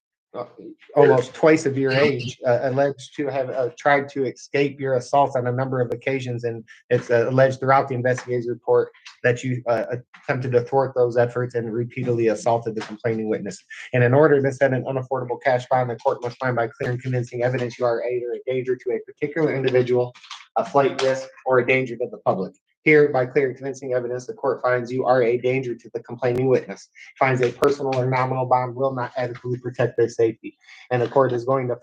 almost twice of your age, alleged to have tried to escape your assaults on a number of occasions, and it's alleged throughout the investigator's report that you attempted to thwart those efforts and repeatedly assaulted the complaining witness. And in order to set an unaffordable cash bond, the court must find by clear and convincing evidence you are either a danger to a particular individual, a flight risk, or a danger to the public. Here, by clear and convincing evidence, the court finds you are a danger to the complaining witness, finds a personal or nominal bond will not adequately protect their safety. And the court is going to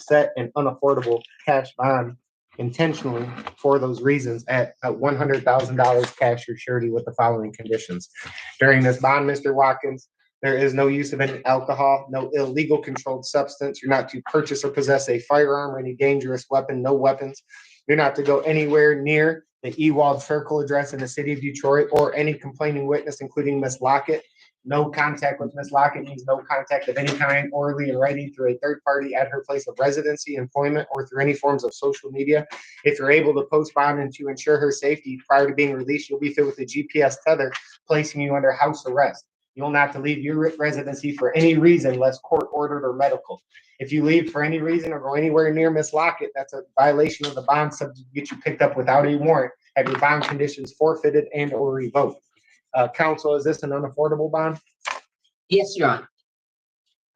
set an unaffordable cash bond intentionally for those reasons at $100,000 cash or surety with the following conditions. During this bond, Mr. Watkins, there is no use of any alcohol, no illegal controlled substance. You're not to purchase or possess a firearm or any dangerous weapon, no weapons. You're not to go anywhere near the Ewald Circle address in the city of Detroit or any complaining witness, including Ms. Lockett. No contact with Ms. Lockett means no contact of any kind, orally and writing, through a third party at her place of residency, employment, or through any forms of social media. If you're able to post bond and to ensure her safety prior to being released, you'll be fit with a GPS tether, placing you under house arrest. You'll not have to leave your residency for any reason, unless court ordered or medical. If you leave for any reason or go anywhere near Ms. Lockett, that's a violation of the bond, subject to get you picked up without a warrant, have your bond conditions forfeited and or revoked. Counsel, is this an unaffordable bond? Yes, Your Honor.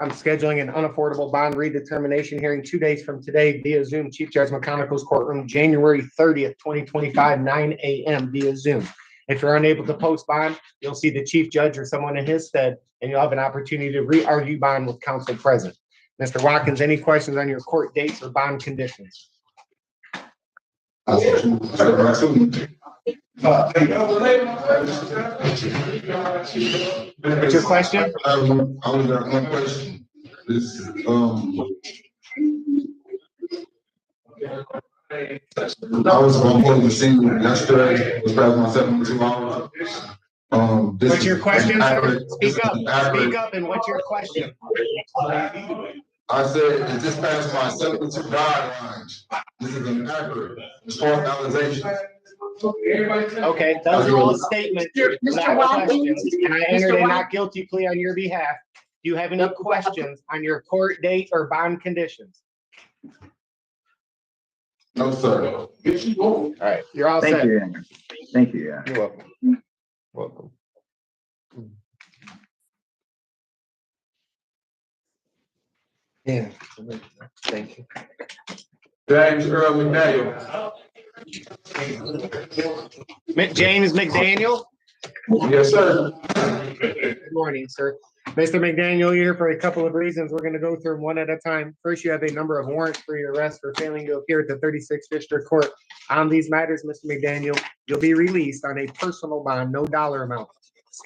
I'm scheduling an unaffordable bond redetermination hearing 2 days from today via Zoom, Chief Judge McConaughey's courtroom, January 30th, 2025, 9 a.m. via Zoom. If you're unable to post bond, you'll see the chief judge or someone in his stead, and you'll have an opportunity to re-argue bond with counsel present. Mr. Watkins, any questions on your court dates or bond conditions? What's your question? I only got one question. This, I was on point with senior yesterday, was past my 72 hours. What's your question, sir? Speak up, and what's your question? I said, it just passed my 72 guidelines. This is inaccurate. It's false allegations. Okay, those are all statements, not questions. And I entered a not guilty plea on your behalf. Do you have any questions on your court date or bond conditions? No, sir. All right, you're all set. Thank you, Your Honor. Thank you, Your Honor. You're welcome. Welcome. Yeah. Thank you. James Earl McDaniel. James McDaniel? Yes, sir. Good morning, sir. Mr. McDaniel, you're here for a couple of reasons. We're gonna go through them one at a time. First, you have a number of warrants for your arrest for failing to appear at the 36th District Court. On these matters, Mr. McDaniel, you'll be released on a personal bond, no dollar amount.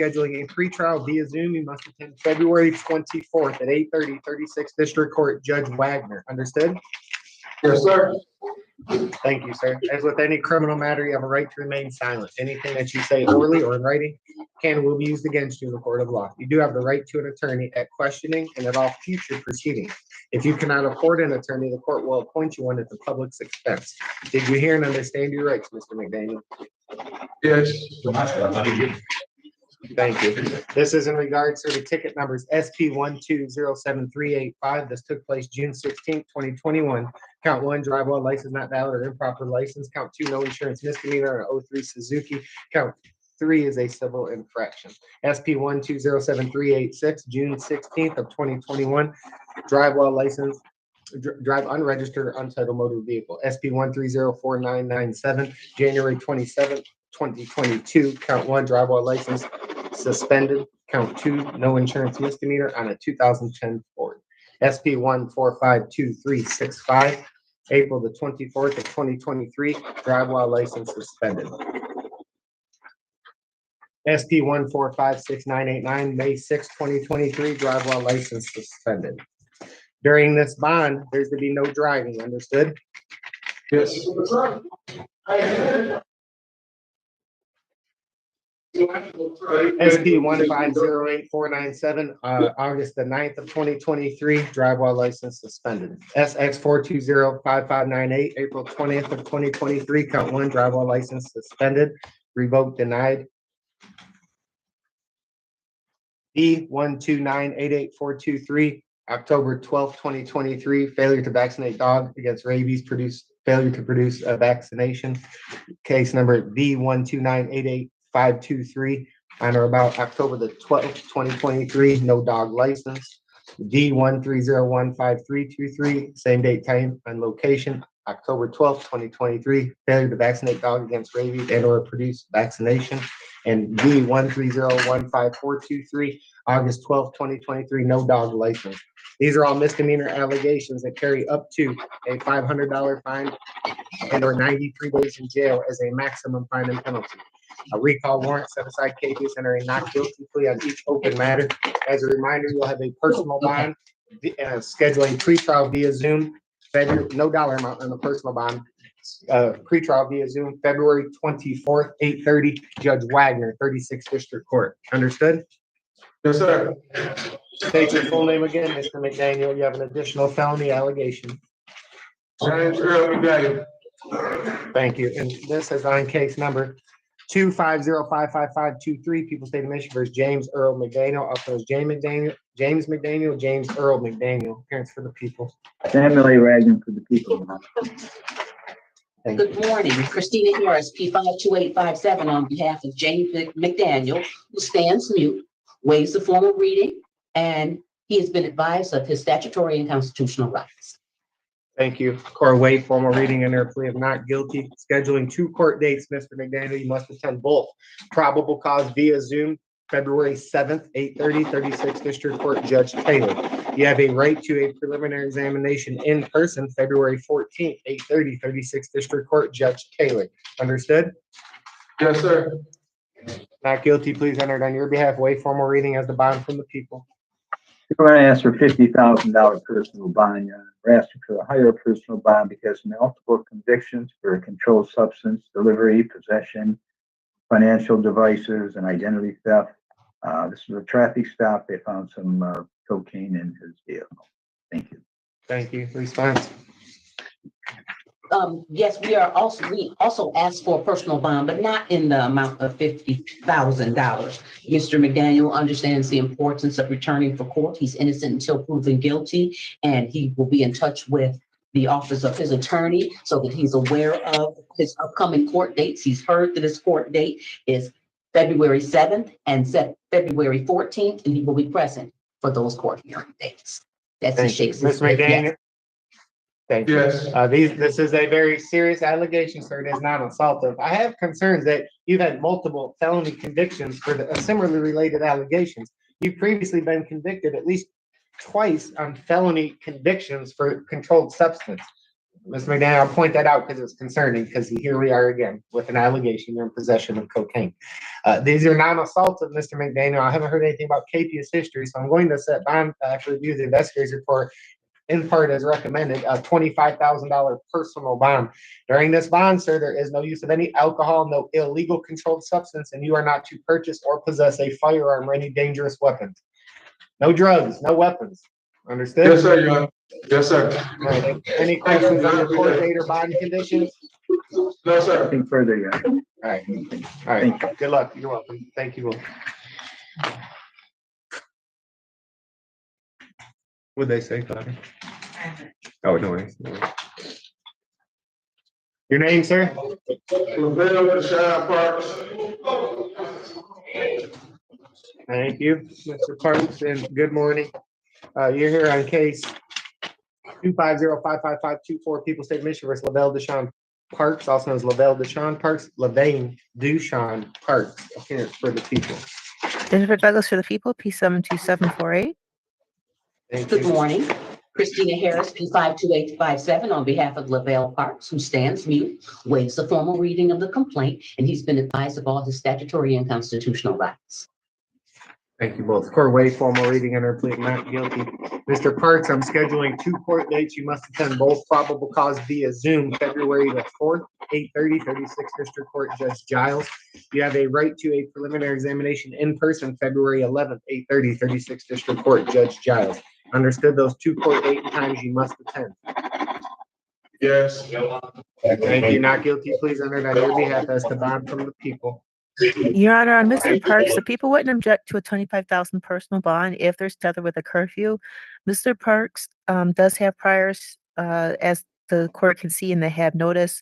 Scheduling a pretrial via Zoom, you must attend February 24th at 8:30, 36th District Court, Judge Wagner. Understood? Yes, sir. Thank you, sir. As with any criminal matter, you have a right to remain silent. Anything that you say orally or in writing can and will be used against you in the court of law. You do have the right to an attorney at questioning and at all future proceedings. If you cannot afford an attorney, the court will appoint you one at the public's expense. Did you hear and understand your rights, Mr. McDaniel? Yes. Thank you. This is in regards to the ticket numbers SP 1207385. This took place June 16th, 2021. Count 1, drive while license not valid or improper license. Count 2, no insurance misdemeanor or 03 Suzuki. Count 3 is a civil infraction. SP 1207386, June 16th of 2021. Drive while license, drive unregistered untitled motor vehicle. SP 1304997, January 27th, 2022. Count 1, drive while license suspended. Count 2, no insurance misdemeanor on a 2010 Ford. SP 1452365, April the 24th of 2023, drive while license suspended. SP 1456989, May 6, 2023, drive while license suspended. During this bond, there's to be no driving, understood? Yes. SP 1508497, August the 9th of 2023, drive while license suspended. SX 4205598, April 20th of 2023, count 1, drive while license suspended, revoked, denied. E 1298843, October 12th, 2023, failure to vaccinate dog against rabies, failure to produce a vaccination. Case number V 1298853, on or about October the 12th, 2023, no dog license. D 1301533, same date, time, and location, October 12th, 2023, failure to vaccinate dog against rabies and or produce vaccination. And D 1301543, August 12th, 2023, no dog license. These are all misdemeanor allegations that carry up to a $500 fine and or 93 days in jail as a maximum fine and penalty. A recall warrant, set aside cases, enter a not guilty plea on each open matter. As a reminder, you'll have a personal bond, scheduling pretrial via Zoom, no dollar amount on the personal bond. Pretrial via Zoom, February 24th, 8:30, Judge Wagner, 36th District Court. Understood? Yes, sir. State your full name again, Mr. McDaniel. You have an additional felony allegation. James Earl McDaniel. Thank you. And this is on case number 2505553, People State of Michigan versus James Earl McDaniel, also as James McDaniel, James Earl McDaniel, appearance for the people. Samuel A. Ragan for the people. Good morning, Christina Harris, P 52857, on behalf of James McDaniel, who stands mute, waives the formal reading, and he has been advised of his statutory and constitutional rights. Thank you. Court waive formal reading and their plea of not guilty. Scheduling 2 court dates, Mr. McDaniel, you must attend both. Probable cause via Zoom, February 7th, 8:30, 36th District Court, Judge Taylor. You have a right to a preliminary examination in person, February 14th, 8:30, 36th District Court, Judge Taylor. Understood? Yes, sir. Not guilty, please entered on your behalf. Waive formal reading as the bond from the people. We're going to ask for $50,000 personal bond. We're asking for a higher personal bond because multiple convictions for controlled substance, delivery, possession, financial devices, and identity theft. This is a traffic stop. They found some cocaine in his vehicle. Thank you. Thank you. Response. Yes, we also asked for a personal bond, but not in the amount of $50,000. Mr. McDaniel understands the importance of returning for court. He's innocent until proven guilty, and he will be in touch with the office of his attorney so that he's aware of his upcoming court dates. He's heard that his court date is February 7th and February 14th, and he will be present for those court hearing dates. As he Thank you. shakes his Mr. head, yes. McDaniel? Thank you. Yes. This is a very serious allegation, sir. It is not assaultive. I have concerns that you've had multiple felony convictions for similarly related allegations. You've previously been convicted at least twice on felony convictions for controlled substance. Mr. McDaniel, I'll point that out because it's concerning, because here we are again with an allegation you're in possession of cocaine. These are non-assaultive, Mr. McDaniel. I haven't heard anything about Capia's history, so I'm going to set bond after review the investigator's report, in part as recommended, a $25,000 personal bond. During this bond, sir, there is no use of any alcohol, no illegal controlled substance, and you are not to purchase or possess a firearm or any dangerous weapons. No drugs, no weapons. Understood? Yes, sir, Your Honor. Yes, sir. All right. Any questions on the court date or bond conditions? No, sir. Nothing further yet. All right. All right. Good luck. You're welcome. Thank you. What'd they say, Connor? Oh, no worries. Your name, sir? Lavelle Deshaun Parks. Thank you, Mr. Parks, and good morning. You're here on case 250-55524, People State of Michigan versus Lavelle Deshaun Parks, also known as Lavelle Deshaun Parks, Lavaine Deshaun Parks, appearance for the people. Jennifer Douglas for the people, P72748. Good morning. Christina Harris, P52857, on behalf of Lavelle Parks, who stands mute, waives the formal reading of the complaint, and he's been advised of all his statutory and constitutional rights. Thank you both. Court waive formal reading and plead not guilty. Mr. Parks, I'm scheduling 2 court dates. You must attend both probable cause via Zoom, February the 4th, 8:30, 36th District Court, Judge Giles. You have a right to a preliminary examination in person, February 11th, 8:30, 36th District Court, Judge Giles. Understood? Those 2 court date and times you must attend. Yes. Thank you. Not guilty, please enter on your behalf as the bond from the people. Your Honor, on Mr. Parks, the people wouldn't object to a $25,000 personal bond if there's tethered with a curfew. Mr. Parks does have priors, as the court can see in the HAB notice.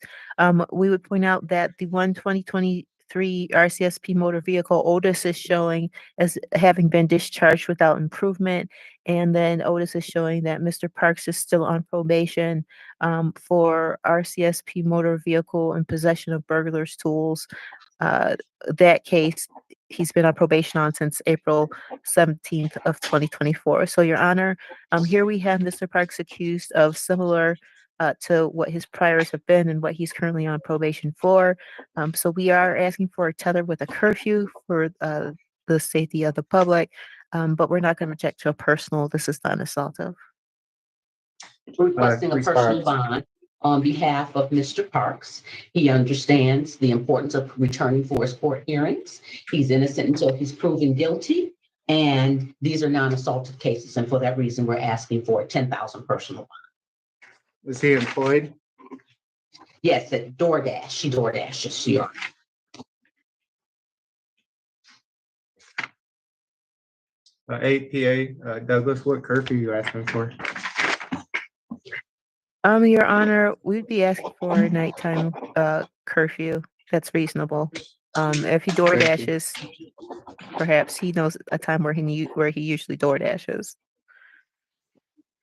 We would point out that the 2023 RCSP motor vehicle, Otis is showing as having been discharged without improvement. And then Otis is showing that Mr. Parks is still on probation for RCSP motor vehicle and possession of burglar's tools. That case, he's been on probation on since April 17th of 2024. So, Your Honor, here we have Mr. Parks accused of similar to what his priors have been and what he's currently on probation for. So we are asking for a tether with a curfew for the safety of the public, but we're not going to object to a personal. This is not assaultive. Requesting a personal bond on behalf of Mr. Parks. He understands the importance of returning for his court hearings. He's innocent until he's proven guilty, and these are non-assaultive cases. And for that reason, we're asking for a $10,000 personal bond. Was he employed? Yes, at DoorDash. She DoorDashes. She are. APA, Douglas, what curfew are you asking for? Your Honor, we'd be asking for a nighttime curfew. That's reasonable. If he door dashes, perhaps he knows a time where he usually door dashes.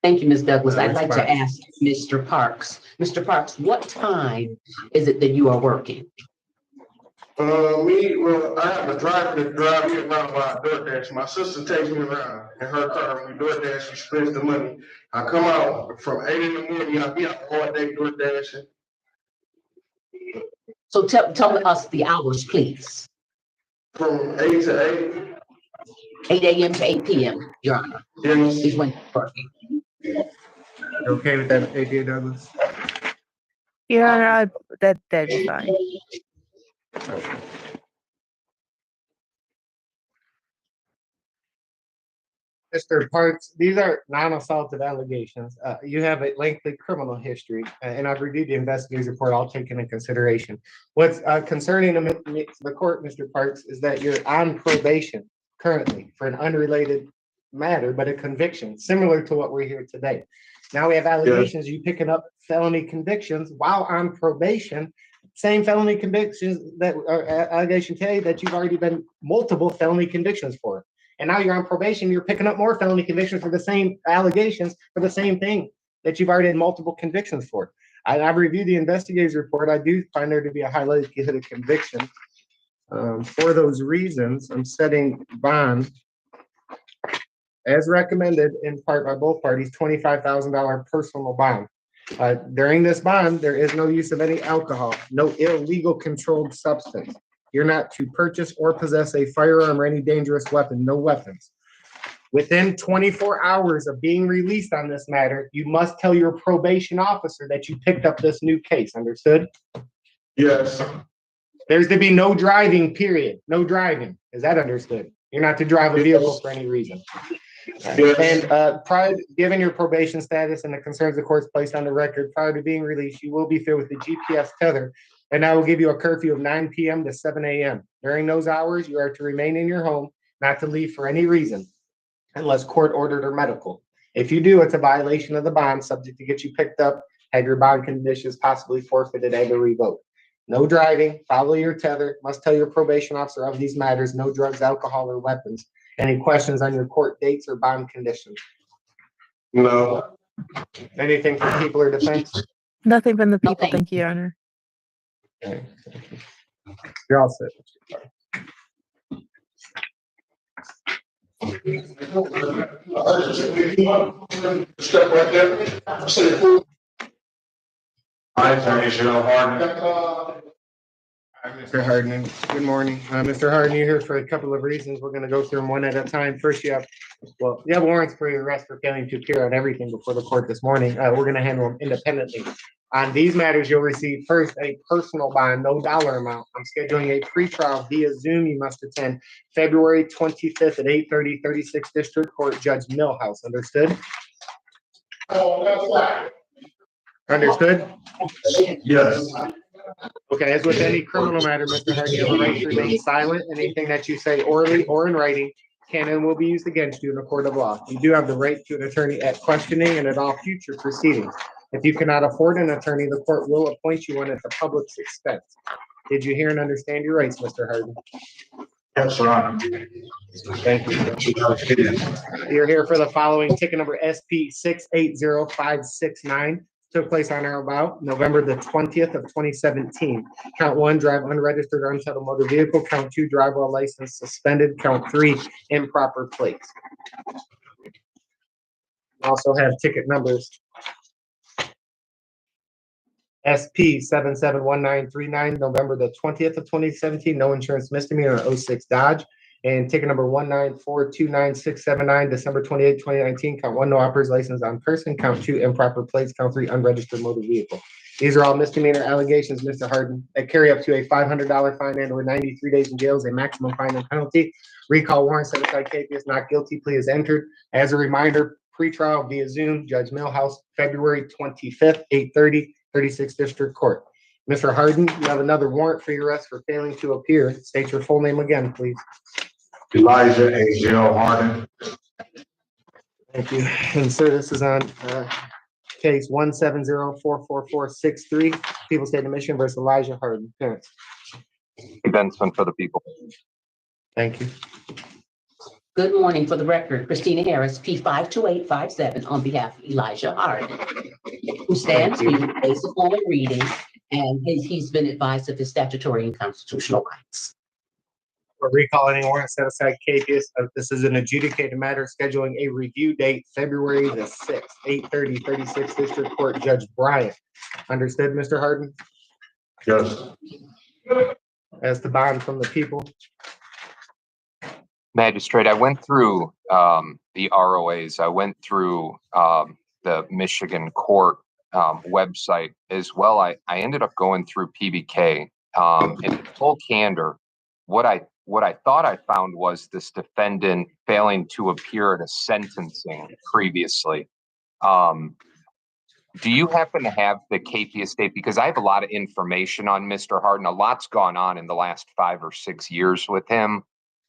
Thank you, Ms. Douglas. I'd like to ask Mr. Parks. Mr. Parks, what time is it that you are working? I have a driver that drives me around while I DoorDash. My sister takes me around in her car. When we DoorDash, she spends the money. I come out from 8 in the morning. I'll be out all day DoorDashing. So tell us the hours, please. From 8 to 8. 8 a.m. to 8 p.m., Your Honor. Yes. Is when you're working. You okay with that, APA, Douglas? Your Honor, that'd be fine. Mr. Parks, these are non-assaultive allegations. You have a lengthy criminal history, and I've reviewed the investigator's report, all taken into consideration. What's concerning the court, Mr. Parks, is that you're on probation currently for an unrelated matter, but a conviction, similar to what we're here today. Now we have allegations, you picking up felony convictions while on probation, same felony convictions that are allegation today that you've already been multiple felony convictions for. And now you're on probation, you're picking up more felony convictions for the same allegations for the same thing that you've already had multiple convictions for. I've reviewed the investigator's report. I do find there to be a high likelihood of conviction. For those reasons, I'm setting bond as recommended in part by both parties, $25,000 personal bond. During this bond, there is no use of any alcohol, no illegal controlled substance. You're not to purchase or possess a firearm or any dangerous weapon, no weapons. Within 24 hours of being released on this matter, you must tell your probation officer that you picked up this new case, understood? Yes. There's to be no driving, period. No driving. Is that understood? You're not to drive a vehicle for any reason. And prior, given your probation status and the concerns the court's placed on the record, prior to being released, you will be fit with the GPS tether, and I will give you a curfew of 9 p.m. to 7 a.m. During those hours, you are to remain in your home, not to leave for any reason, unless court ordered or medical. If you do, it's a violation of the bond, subject to get you picked up, have your bond conditions possibly forfeited and revoked. No driving, follow your tether, must tell your probation officer of these matters, no drugs, alcohol, or weapons. Any questions on your court dates or bond conditions? No. Anything from people or defense? Nothing from the people. Thank you, Your Honor. Okay, thank you. You're all set. Step right there. Hi, Attorney Cheryl Harden. Mr. Harden, good morning. Mr. Harden, you're here for a couple of reasons. We're gonna go through them one at a time. First, you have warrants for your arrest for failing to appear on everything before the court this morning. We're gonna handle them independently. On these matters, you'll receive first a personal bond, no dollar amount. I'm scheduling a pretrial via Zoom. You must attend February 25th at 8:30, 36th District Court, Judge Millhouse. Understood? Understood? Yes. Okay, as with any criminal matter, Mr. Harden, you have a right to remain silent. Anything that you say orally or in writing can and will be used against you in a court of law. You do have the right to an attorney at questioning and at all future proceedings. If you cannot afford an attorney, the court will appoint you one at the public's expense. Did you hear and understand your rights, Mr. Harden? Yes, Your Honor. Thank you. You're here for the following: ticket number SP 680569. Took place on or about November the 20th of 2017. Count 1, drive unregistered or untitled motor vehicle. Count 2, drive while license suspended. Count 3, improper plates. Also have ticket numbers SP 771939, November the 20th of 2017, no insurance misdemeanor, 06 Dodge. And ticket number 1942969, December 28, 2019, count 1, no operator's license on person. Count 2, improper plates. Count 3, unregistered motor vehicle. These are all misdemeanor allegations, Mr. Harden, that carry up to a $500 fine and or 93 days in jail as a maximum fine and penalty. Recall warrant set aside capias, not guilty plea is entered. As a reminder, pretrial via Zoom, Judge Millhouse, February 25th, 8:30, 36th District Court. Mr. Harden, you have another warrant for your arrest for failing to appear. State your full name again, please. Elijah A. Jill Harden. Thank you. And sir, this is on case 170-44463, People's State of Michigan versus Elijah Harden. Parents. Benson for the people. Thank you. Good morning. For the record, Christina Harris, P 52857, on behalf of Elijah Harden, who stands being based upon a reading, and he's been advised of his statutory and constitutional rights. For recall any warrant set aside capias, this is an adjudicated matter, scheduling a review date, February the 6th, 8:30, 36th District Court, Judge Bryant. Understood, Mr. Harden? Yes. As the bond from the people. Magistrate, I went through the ROAs. I went through the Michigan court website as well. I ended up going through PBK. In full candor, what I thought I found was this defendant failing to appear at a sentencing previously. Do you happen to have the capias date? Because I have a lot of information on Mr. Harden. A lot's gone on in the last 5 or 6 years with him,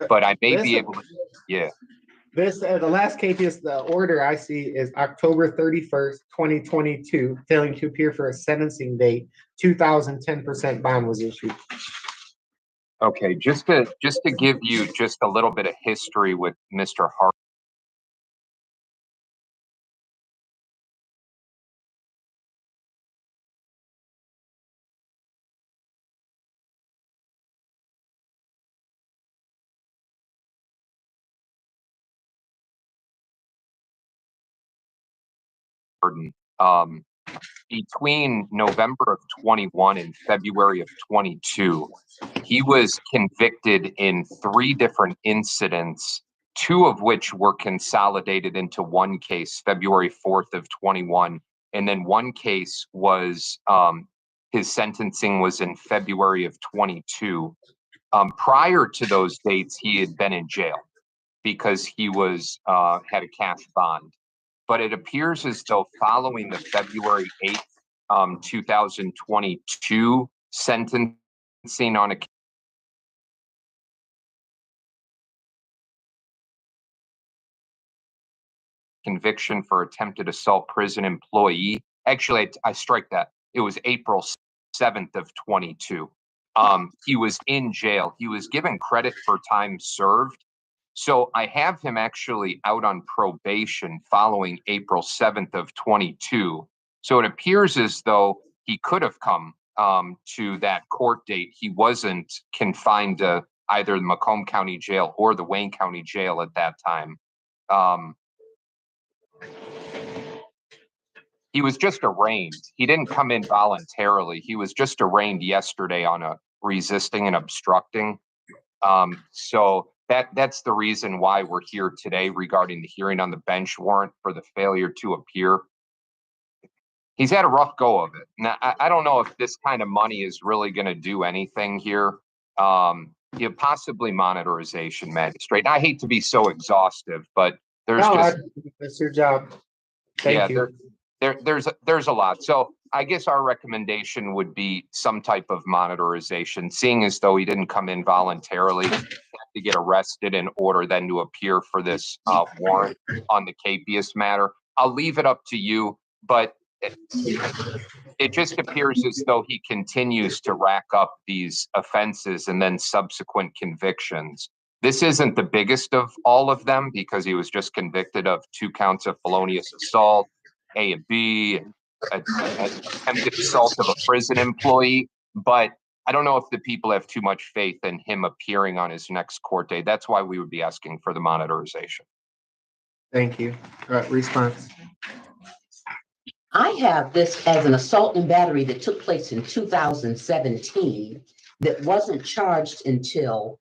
but I may be able to, yeah. This, the last capias, the order I see is October 31st, 2022, failing to appear for a sentencing date, 2010% bond was issued. Okay, just to give you just a little bit of history with Mr. Harden. Between November of 21 and February of 22, he was convicted in 3 different incidents, 2 of which were consolidated into one case, February 4th of 21. And then one case was, his sentencing was in February of 22. Prior to those dates, he had been in jail because he was, had a cash bond. But it appears as though following the February 8th, 2022 sentencing on a conviction for attempted assault prison employee. Actually, I strike that. It was April 7th of 22. He was in jail. He was given credit for time served. So I have him actually out on probation following April 7th of 22. So it appears as though he could have come to that court date. He wasn't confined to either the Macomb County Jail or the Wayne County Jail at that time. He was just arraigned. He didn't come in voluntarily. He was just arraigned yesterday on a resisting and obstructing. So that's the reason why we're here today regarding the hearing on the bench warrant for the failure to appear. He's had a rough go of it. Now, I don't know if this kind of money is really going to do anything here. Possibly monitorization, magistrate. I hate to be so exhaustive, but that's your job. Thank you. There's a lot. So I guess our recommendation would be some type of monitorization, seeing as though he didn't come in voluntarily to get arrested in order then to appear for this warrant on the Capias matter. I'll leave it up to you, but it just appears as though he continues to rack up these offenses and then subsequent convictions. This isn't the biggest of all of them because he was just convicted of 2 counts of felonious assault, A and B, attempted assault of a prison employee. But I don't know if the people have too much faith in him appearing on his next court date. That's why we would be asking for the monitorization. Thank you. Response. I have this as an assault and battery that took place in 2017 that wasn't charged until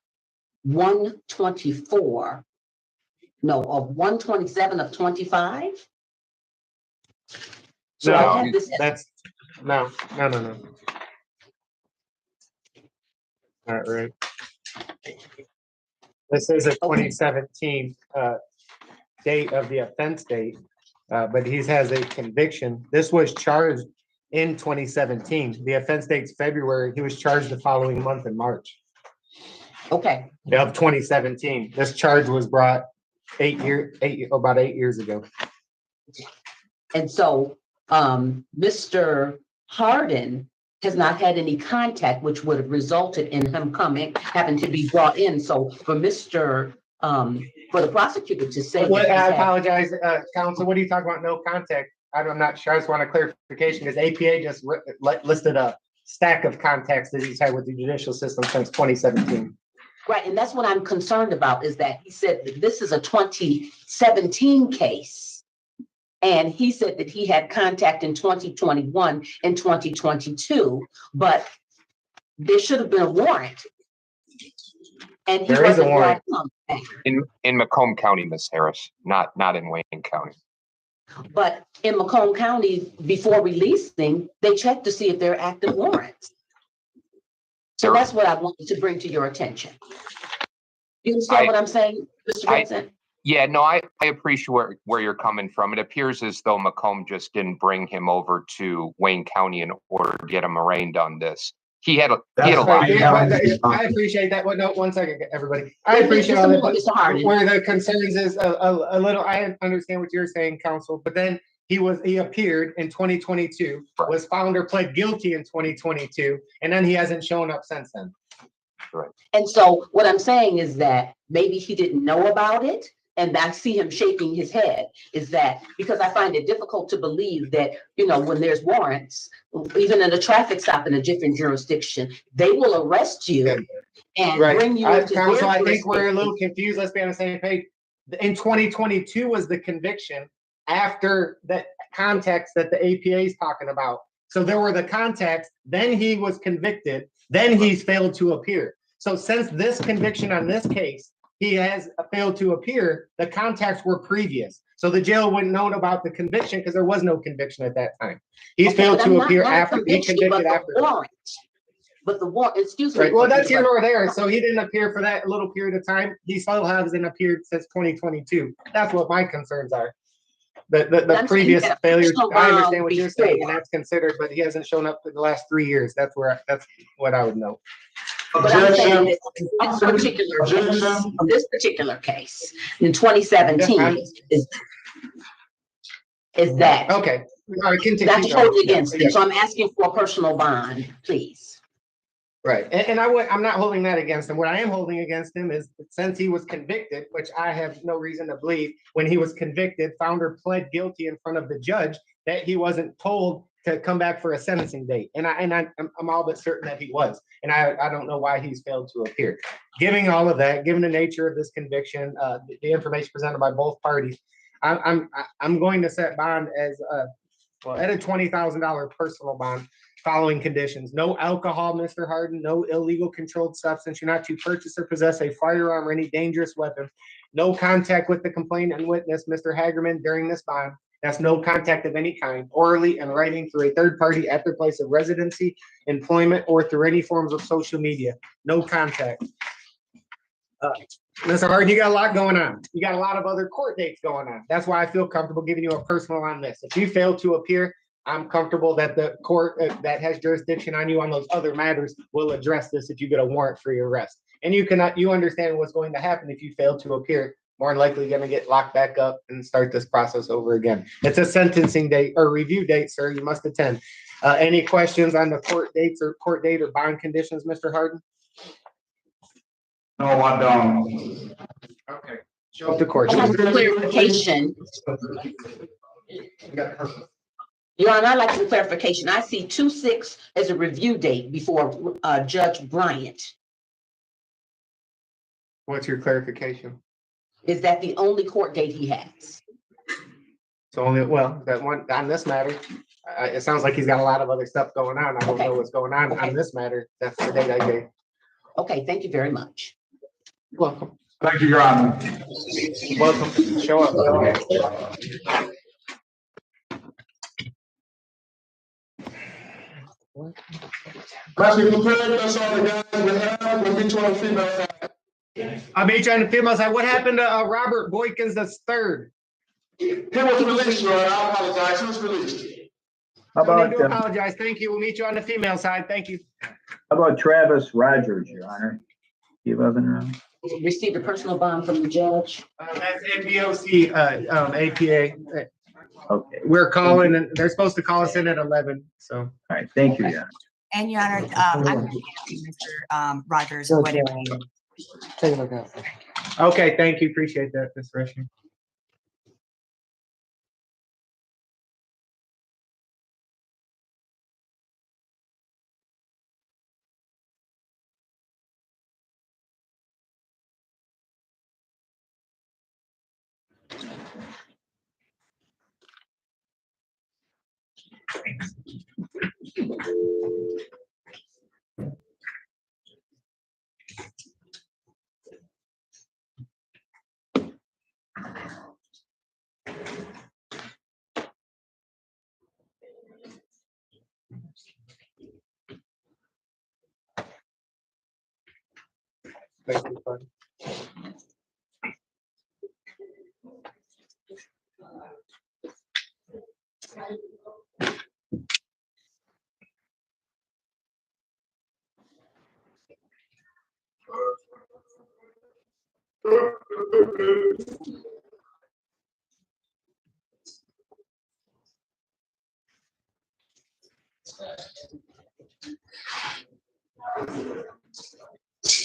1/27 of 25. So No, I have this. No. All right. This is a 2017 date of the offense date, but he has a conviction. This was charged in 2017. The offense date's February. He was charged the following month in March. Okay. Of 2017. This charge was brought about 8 years ago. And so Mr. Harden has not had any contact, which would have resulted in him having to be brought in. So for for the prosecutor to say. I apologize, counsel. What are you talking about? No contact. I'm not sure. I just want a clarification because APA just listed a stack of contacts that he's had with the judicial system since 2017. Right, and that's what I'm concerned about is that he said that this is a 2017 case. And he said that he had contact in 2021 and 2022, but there should have been a warrant. And he there is a warrant in Macomb County, Ms. Harris, not in Wayne County. But in Macomb County, before releasing, they check to see if they're active warrants. So that's what I wanted to bring to your attention. You understand what I'm saying, Mr. Vincent? Yeah, no, I appreciate where you're coming from. It appears as though Macomb just didn't bring him over to Wayne County in order to get him arraigned on this. He had a lot. I appreciate that. Well, no, one second, everybody. I appreciate all that. Where the concerns is a little. I understand what you're saying, counsel. But then he appeared in 2022, was found or pled guilty in 2022, and then he hasn't shown up since then. right. And so what I'm saying is that maybe he didn't know about it. And I see him shaking his head, is that because I find it difficult to believe that, you know, when there's warrants, even in a traffic stop in a different jurisdiction, they will arrest you and Right. bring you into Counsel, their I think we're a jurisdiction. little confused. Let's be on the same page. In 2022 was the conviction after that context that the APA is talking about. So there were the contacts, then he was convicted, then he's failed to appear. So since this conviction on this case, he has failed to appear, the contacts were previous. So the jail wouldn't know about the conviction because there was no conviction at that time. He's Okay, failed but to not appear a after, he conviction, but convicted the after. warrant. But the warrant, excuse me. Right, well, that's here nor there. So he didn't appear for that little period of time. He still hasn't appeared since 2022. That's what my concerns are. The I'm saying previous that failures, personal I understand what bond you're saying, and before. that's considered, but he hasn't shown up for the last 3 years. That's what I would know. But I'm saying that this particular case in 2017 is that. Okay. All right, continue. Not to hold it against him. So I'm asking for a personal bond, please. Right, and I'm not holding that against him. What I am holding against him is since he was convicted, which I have no reason to believe, when he was convicted, Founder pled guilty in front of the judge that he wasn't told to come back for a sentencing date. And I'm all but certain that he was. And I don't know why he's failed to appear. Given all of that, given the nature of this conviction, the information presented by both parties, I'm going to set bond as at a $20,000 personal bond. Following conditions: no alcohol, Mr. Harden, no illegal controlled substance. You're not to purchase or possess a firearm or any dangerous weapon. No contact with the complainant and witness, Mr. Hagerman, during this bond. That's no contact of any kind, orally and writing through a third party at their place of residency, employment, or through any forms of social media. No contact. Mr. Harden, you got a lot going on. You got a lot of other court dates going on. That's why I feel comfortable giving you a personal on this. If you fail to appear, I'm comfortable that the court that has jurisdiction on you on those other matters will address this if you get a warrant for your arrest. And you understand what's going to happen if you fail to appear. More than likely going to get locked back up and start this process over again. It's a sentencing date or review date, sir. You must attend. Any questions on the court dates or court date or bond conditions, Mr. Harden? No, I don't. Okay. Show up to court. I like some clarification. Your Honor, I'd like some clarification. I see 2/6 as a review date before Judge Bryant. What's your clarification? Is that the only court date he has? It's only, well, that one on this matter. It sounds like he's got a lot of other stuff going on. I don't know what's going on this matter. That's the date I gave. Okay, thank you very much. You're welcome. Thank you, Your Honor. Welcome. Show up. That's all the guys we have. We'll meet you on the female side. I made you on the female side. What happened to Robert Boykins III? He was released, Your Honor. I apologize. He was released. How No need about, to apologize. Thank you. We'll meet you on the female side. Thank you. how about Travis Rogers, Your Honor? He wasn't around. Received a personal bond from the judge. That's NBOC, APA. Okay. We're calling and they're supposed to call us in at 11. So. All right. Thank you, Your Honor. And Your Honor, I'm Mr. Rogers, whatever. Take a look at it. Okay, thank you. Appreciate that, Ms. Rushing. Thank you, buddy.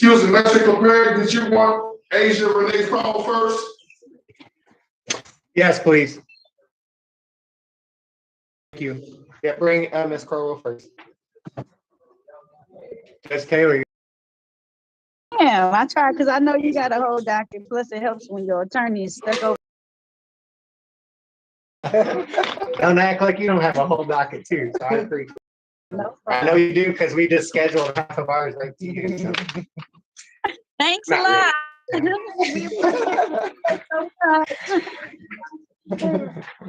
Excuse me, Mexico Greg, did you want Asia Renee Crowell first? Yes, please. Thank you. Yeah, bring Ms. Crowell first. Judge Taylor. Yeah, I tried, because I know you got a whole docket, plus it helps when your attorney is stuck over. Don't act like you don't have a whole docket too, so I appreciate it. I know you do, because we just scheduled half of ours right to you. So. Thanks a Not lot.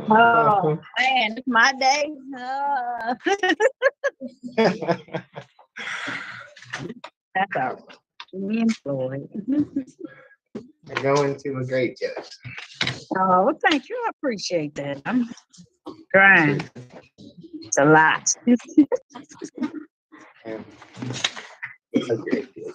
Oh, man, it's my day. That's all right. Me and Floyd. You're going to a great judge. Oh, well, thank you. I appreciate that. I'm trying. It's a lot. It's a great judge.